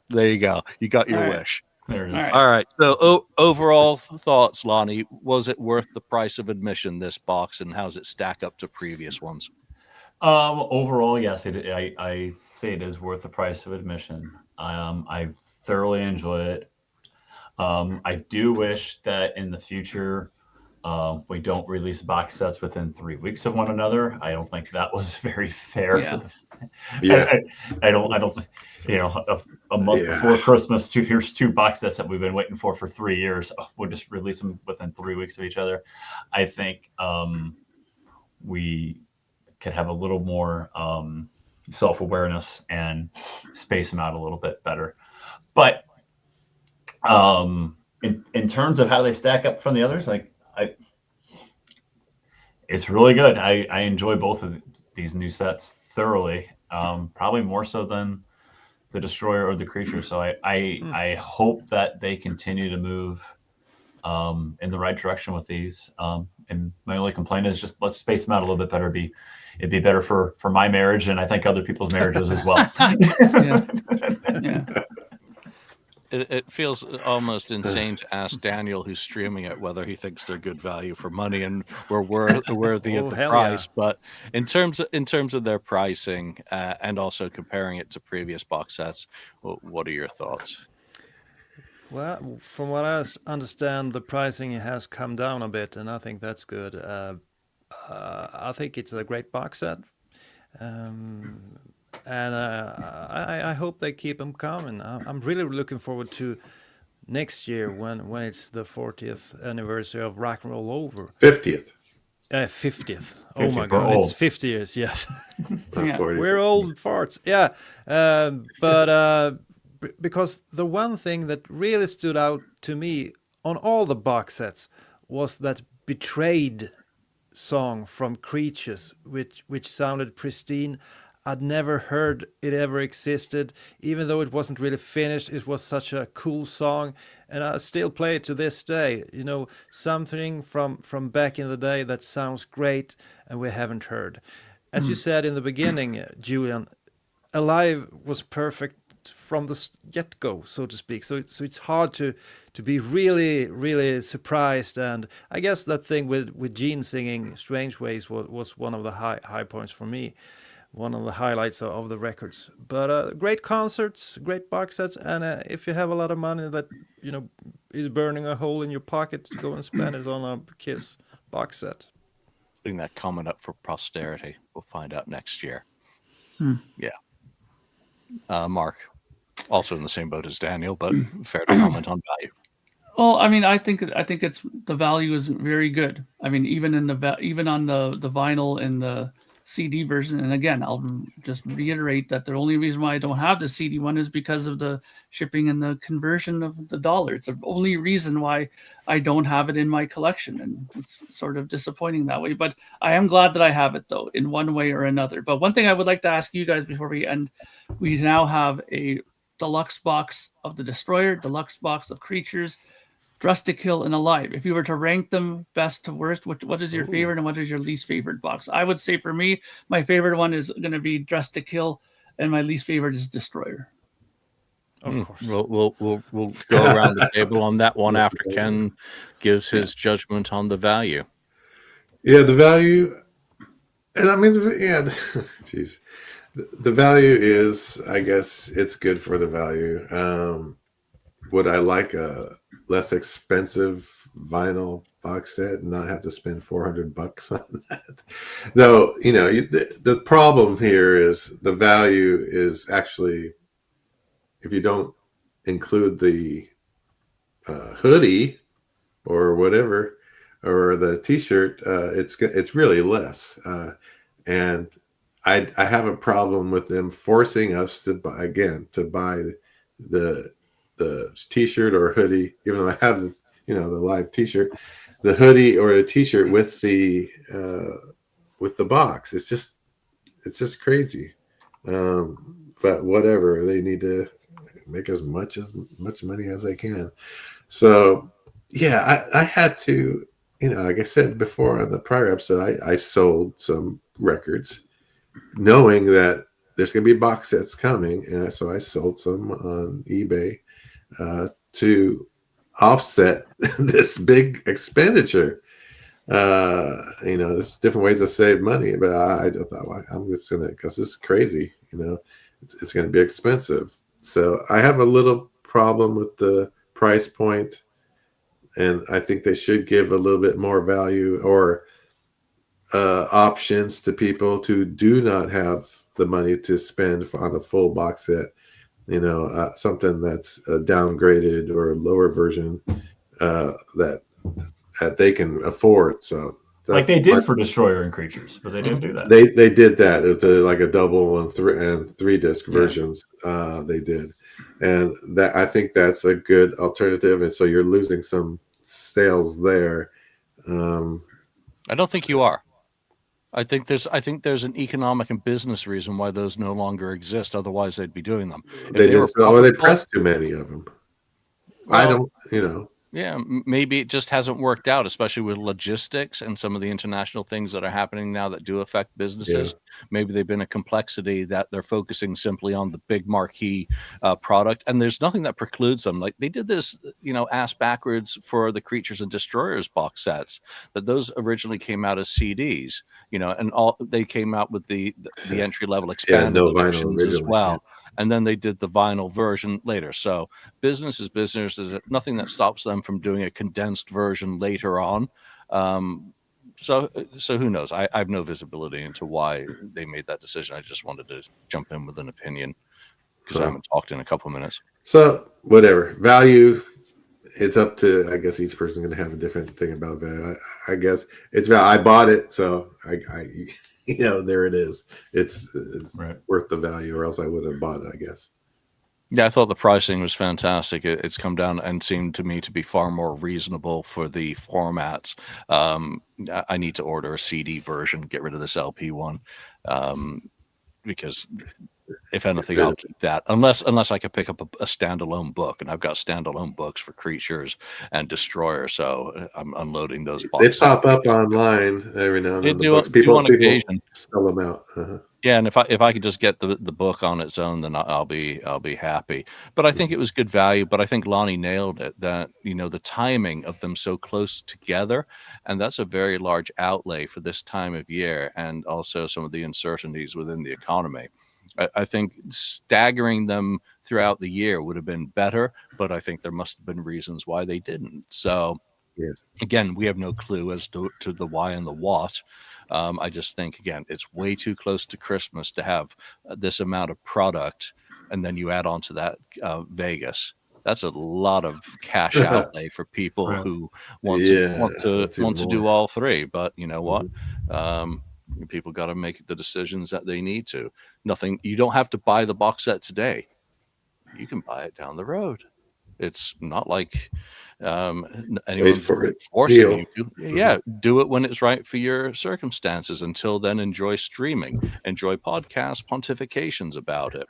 There you go. You got your wish. There it is. All right. So overall thoughts, Lonnie, was it worth the price of admission, this box, and how's it stack up to previous ones? Overall, yes, I say it is worth the price of admission. I thoroughly enjoyed it. I do wish that in the future we don't release box sets within 3 weeks of one another. I don't think that was very fair. Yeah. I don't. A month before Christmas, here's 2 box sets that we've been waiting for 3 years. We'll just release them within 3 weeks of each other. I think we could have a little more self-awareness and space them out a little bit better. But in terms of how they stack up from the others, it's really good. I enjoy both of these new sets thoroughly, probably more so than the Destroyer or the Creature. So I hope that they continue to move in the right direction with these. And my only complaint is just let's space them out a little bit better. It'd be better for my marriage, and I think other people's marriages as well. Yeah. It feels almost insane to ask Daniel, who's streaming it, whether he thinks they're good value for money and we're worthy of the price. Yeah. But in terms of their pricing and also comparing it to previous box sets, what are your thoughts? Well, from what I understand, the pricing has come down a bit, and I think that's good. I think it's a great box set. And I hope they keep them coming. I'm really looking forward to next year when it's the 40th anniversary of Rock and Roll Over. 50th. 50th. Oh my God, it's 50 years. Yes, we're old farts. Yeah, but because the one thing that really stood out to me on all the box sets was that Betrayed song from Creatures, which sounded pristine. I'd never heard it ever existed, even though it wasn't really finished. It was such a cool song, and I still play it to this day. Something from back in the day that sounds great, and we haven't heard. As you said in the beginning, Julian, Alive was perfect from the get-go, so to speak. So it's hard to be really, really surprised. And I guess that thing with Gene singing Strange Ways was one of the high points for me. One of the highlights of the records. But great concerts, great box sets, and if you have a lot of money that is burning a hole in your pocket, go and spend it on a Kiss box set. Putting that comment up for posterity. We'll find out next year. Yeah. Mark, also in the same boat as Daniel, but fair to comment on value. Well, I mean, I think it's the value is very good. I mean, even on the vinyl and the CD version, and again, I'll just reiterate that the only reason why I don't have the CD one is because of the shipping and the conversion of the dollar. It's the only reason why I don't have it in my collection, and it's sort of disappointing that way. But I am glad that I have it, though, in one way or another. But one thing I would like to ask you guys before we end, we now have a deluxe box of the Destroyer, deluxe box of Creatures, Dressed to Kill, and Alive. If you were to rank them best to worst, what is your favorite and what is your least favorite box? I would say for me, my favorite one is going to be Dressed to Kill, and my least favorite is Destroyer. Of course. We'll go around the table on that one That's after amazing. Ken gives his judgment on the value. Yeah, the value, and I mean, yeah, jeez, the value is, I guess, it's good for the value. Would I like a less expensive vinyl box set and not have to spend $400 on that? Though, the problem here is the value is actually, if you don't include the hoodie or whatever, or the T-shirt, it's really less. And I have a problem with them forcing us to buy the T-shirt or hoodie, even though I have the live T-shirt, the hoodie or the T-shirt with the box. It's just crazy. But whatever, they need to make as much money as they can. So yeah, I had to, like I said before on the prior episode, I sold some records knowing that there's going to be box sets coming. And so I sold some on eBay to offset this big expenditure. There's different ways to save money, but I just thought, well, I'm just going to, because it's crazy, it's going to be expensive. So I have a little problem with the price point, and I think they should give a little bit more value or options to people who do not have the money to spend on a full box set. Something that's downgraded or a lower version that they can afford. So like they did for Destroyer and Creatures, but they didn't do that. They did that. It was like a double and three disc versions. They did, and that, I think that's a good alternative. And so you're losing some sales there. I don't think you are. I think there's an economic and business reason why those no longer exist. Otherwise, they'd be doing them. They pressed too many of them. Well, I don't. Yeah, maybe it just hasn't worked out, especially with logistics and some of the international things that are happening now that do affect businesses. Yeah. Maybe they've been a complexity that they're focusing simply on the big marquee product, and there's nothing that precludes them. Like they did this, ass backwards for the Creatures and Destroyers box sets. That those originally came out as CDs, and all they came out with the entry level expanded editions as well. Yeah. And then they did the vinyl version later. So business is business. There's nothing that stops them from doing a condensed version later on. So who knows? I have no visibility into why they made that decision. I just wanted to jump in with an opinion because I haven't talked in a couple of minutes. So whatever. Value, it's up to, I guess each person's going to have a different thing about value. I guess it's value. I bought it, so I there it is. It's worth the value, or else I would have bought it, I guess. Yeah, I thought the pricing was fantastic. It's come down and seemed to me to be far more reasonable for the formats. I need to order a CD version, get rid of this LP one, because if anything, I'll keep that. Unless I could pick up a standalone book, and I've got standalone books for Creatures and Destroyer, so I'm unloading those boxes. They pop up online every now and then. They do on occasion. Sell them out. Uh-huh. Yeah, and if I could just get the book on its own, then I'll be happy. But I think it was good value. But I think Lonnie nailed it. That the timing of them so close together, and that's a very large outlay for this time of year, and also some of the uncertainties within the economy. I think staggering them throughout the year would have been better, but I think there must have been reasons why they didn't. So, again, we have no clue as to the why and the what. I just think, again, it's way too close to Christmas to have this amount of product, and then you add on to that Vegas. That's a lot of cash outlay for people who want to do all three. But you know what? People got to make the decisions that they need to. You don't have to buy the box set today. You can buy it down the road. It's not like anyone's forcing you to. Yeah, do it when it's right for your circumstances. Until then, enjoy streaming, enjoy podcasts, pontifications about it.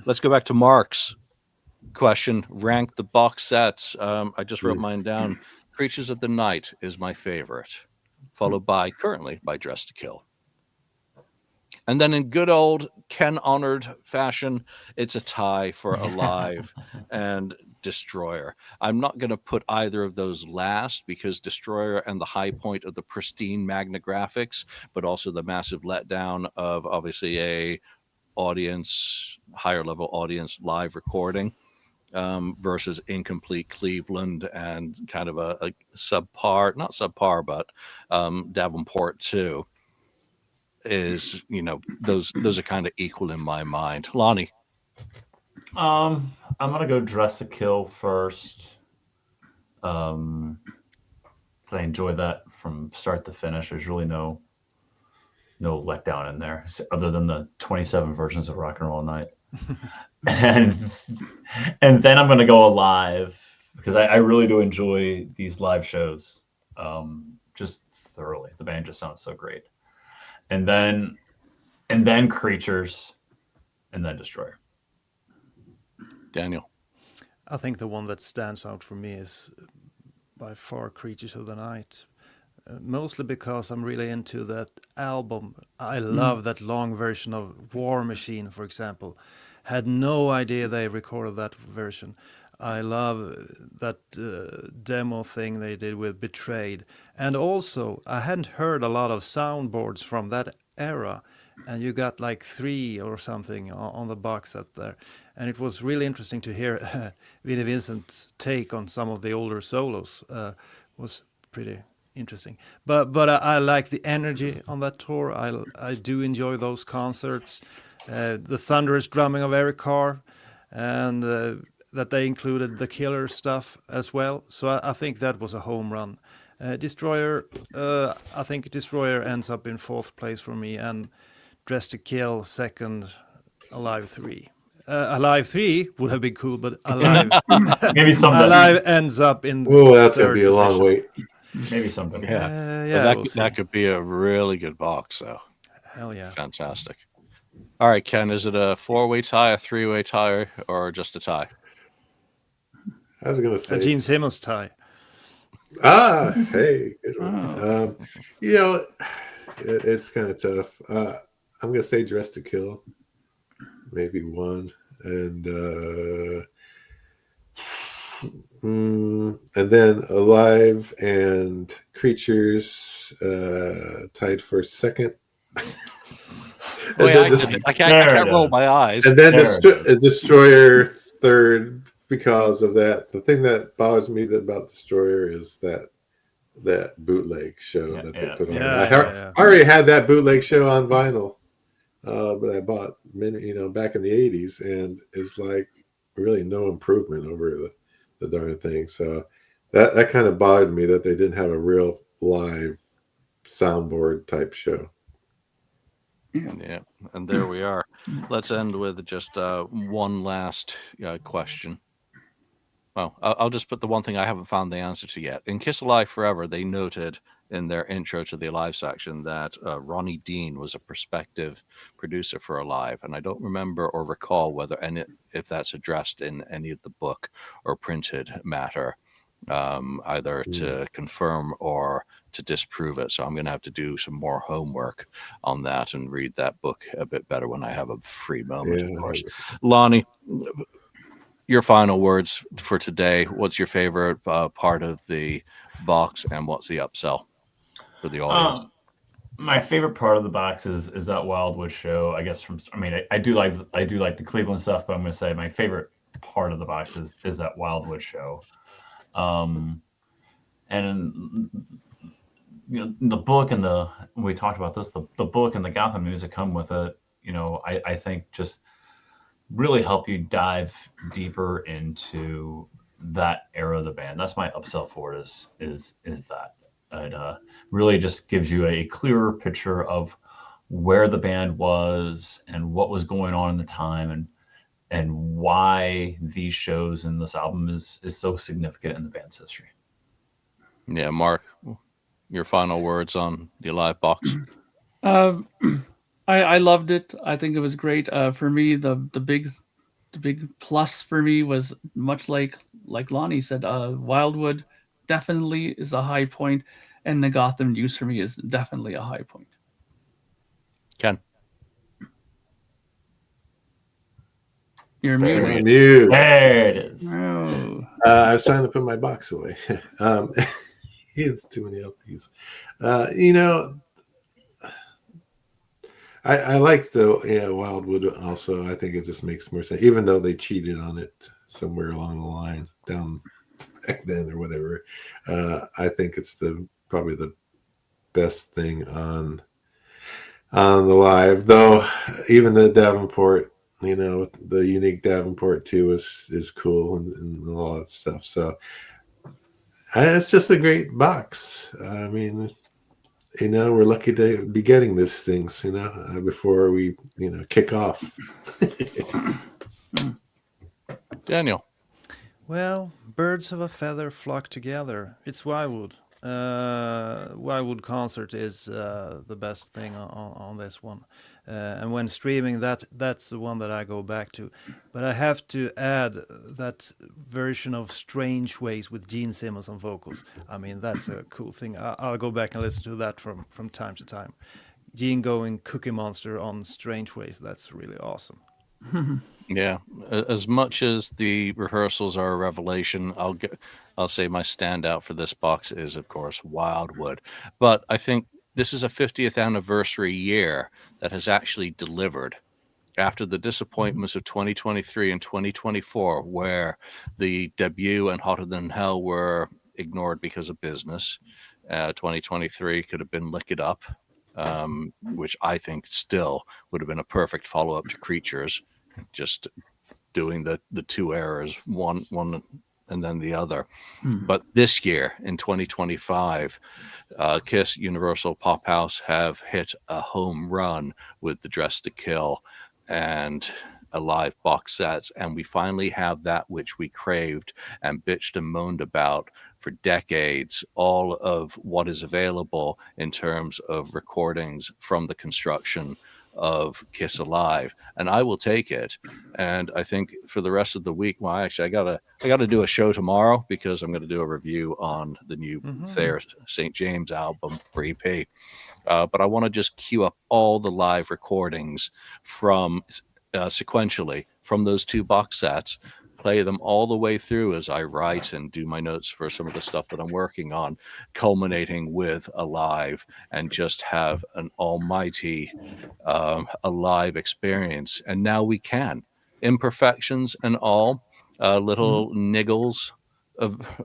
Let's go back to Mark's question. Rank the box sets. I just wrote mine down. Creatures of the Night is my favorite, followed by currently by Dress to Kill. And then in good old Ken honored fashion, it's a tie for Alive and Destroyer. I'm not going to put either of those last because Destroyer and the high point of the pristine Magna graphics, but also the massive letdown of obviously a audience, higher level audience live recording versus incomplete Cleveland and kind of a subpar, not subpar, but Davenport too. Is those are kind of equal in my mind. Lonnie. I'm gonna go Dress to Kill first. 'Cause I enjoy that from start to finish. There's really no letdown in there, other than the 27 versions of Rock and Roll Night. and then I'm gonna go Alive because I really do enjoy these live shows, just thoroughly. The band just sounds so great. And then Creatures, and then Destroyer. Daniel. I think the one that stands out for me is by far Creatures of the Night. Mostly because I'm really into that album. I love that long version of War Machine, for example. Had no idea they recorded that version. I love that demo thing they did with Betrayed. And also, I hadn't heard a lot of soundboards from that era. And you got like 3 or something on the box set there. And it was really interesting to hear Vinnie Vincent's take on some of the older solos. Was pretty interesting. But I like the energy on that tour. I do enjoy those concerts. The thunderous drumming of Eric Carr, and that they included the Killer stuff as well. So I think that was a home run. Destroyer, I think Destroyer ends up in 4th place for me, and Dress to Kill 2nd, Alive 3. Alive 3 would have been cool, but Alive Maybe someday. Alive ends up in Oh, that's gonna 3rd be a long position. wait. Maybe someday. Yeah, we'll see. that could be a really good box. So Hell yeah. fantastic. All right, Ken, is it a 4-way tie, a 3-way tie, or just a tie? I was gonna say A Gene Simmons tie. Hey, good one. It's kind of tough. I'm gonna say Dress to Kill, maybe 1, and then Alive and Creatures tied for 2nd. I can't roll my eyes. And then Destroyer 3rd because of that. The thing that bothers me about Destroyer is that bootleg show that they put on. I already had that bootleg show on vinyl, but I bought many, back in the 80s, and it's like really no improvement over the darn thing. So that kind of bothered me that they didn't have a real live soundboard type show. Yeah, and there we are. Let's end with just one last question. Well, I'll just put the one thing I haven't found the answer to yet. In Kiss Alive Forever, they noted in their intro to the Alive section that Ronnie Dean was a prospective producer for Alive, and I don't remember or recall if that's addressed in any of the book or printed matter, either to confirm or to disprove it. So I'm going to have to do some more homework on that and read that book a bit better when I have a free moment, of course. Lonnie, your final words for today. What's your favorite part of the box, and what's the upsell for the audience? My favorite part of the box is that Wildwood show. I guess I do like the Cleveland stuff, but I'm going to say my favorite part of the box is that Wildwood show. And the book and we talked about this, the book and the Gotham music come with it. I think just really help you dive deeper into that era of the band. That's my upsell for it is that. It really just gives you a clearer picture of where the band was and what was going on in the time, and why these shows and this album is so significant in the band's history. Yeah, Mark, your final words on the Alive box? I loved it. I think it was great. For me, the big plus for me was much like Lonnie said. Wildwood definitely is a high point, and the Gotham News for me is definitely a high point. Ken? You're There muted. it Mute. There it is. Oh. I was trying to put my box away. It's too many LPs. I like the Wildwood also. I think it just makes more sense, even though they cheated on it somewhere along the line down back then or whatever. I think it's probably the best thing on the live, though. Even the Davenport, the unique Davenport too is cool and all that stuff. So it's just a great box. I mean, we're lucky to be getting these things, before we, kick off. Daniel. Well, birds of a feather flock together. It's Wildwood. Wildwood concert is the best thing on this one. And when streaming, that's the one that I go back to. But I have to add that version of Strange Ways with Gene Simmons on vocals. I mean, that's a cool thing. I'll go back and listen to that from time to time. Gene going Cookie Monster on Strange Ways, that's really awesome. Yeah, as much as the rehearsals are a revelation, I'll say my standout for this box is, of course, Wildwood. But I think this is a 50th anniversary year that has actually delivered after the disappointments of 2023 and 2024, where the debut and Hotter Than Hell were ignored because of business. 2023 could have been Lick It Up, which I think still would have been a perfect follow-up to Creatures, just doing the two eras, one and then the other. But this year, in 2025, KISS, Universal, Pop House have hit a home run with the Dress to Kill and a live box sets, and we finally have that which we craved and bitched and moaned about for decades, all of what is available in terms of recordings from the construction of Kiss Alive, and I will take it. And I think for the rest of the week, well, actually, I gotta do a show tomorrow because I'm going to do a review on the new Thayer St. James album for EP. But I want to just queue up all the live recordings from sequentially from those two box sets, play them all the way through as I write and do my notes for some of the stuff that I'm working on, culminating with Alive, and just have an almighty alive experience. And now we can. Imperfections and all, little niggles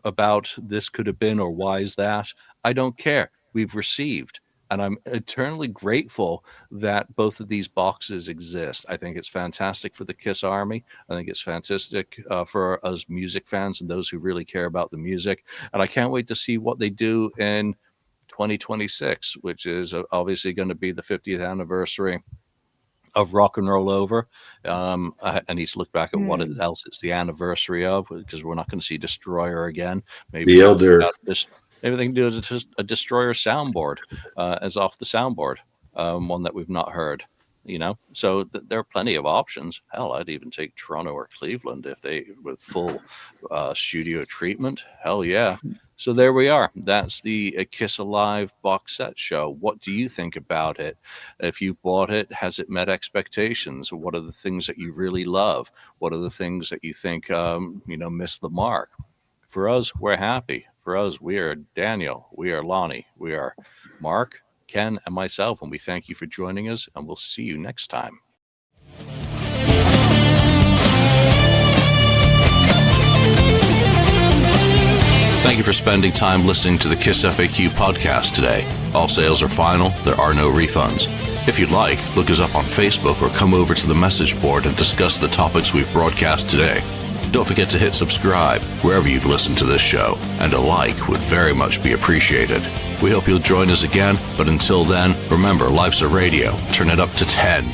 about this could have been or why is that. I don't care. We've received. And I'm eternally grateful that both of these boxes exist. I think it's fantastic for the KISS Army. I think it's fantastic for us music fans and those who really care about the music. And I can't wait to see what they do in 2026, which is obviously going to be the 50th anniversary of Rock and Roll Over. I need to look back at what else it's the anniversary of, because we're not going to see Destroyer again. Maybe The Elder. Maybe they can do a Destroyer soundboard as off the soundboard, one that we've not heard, So there are plenty of options. Hell, I'd even take Toronto or Cleveland if they with full studio treatment. Hell yeah. So there we are. That's the Kiss Alive box set show. What do you think about it? If you've bought it, has it met expectations? What are the things that you really love? What are the things that you think missed the mark? For us, we're happy. For us, we are Daniel, we are Lonnie, we are Mark, Ken, and myself, and we thank you for joining us, and we'll see you next time. Thank you for spending time listening to the KissFAQ podcast today. All sales are final. There are no refunds. If you'd like, look us up on Facebook or come over to the message board and discuss the topics we've broadcast today. Don't forget to hit subscribe wherever you've listened to this show, and a like would very much be appreciated. We hope you'll join us again, but until then, remember, life's a radio. Turn it up to 10.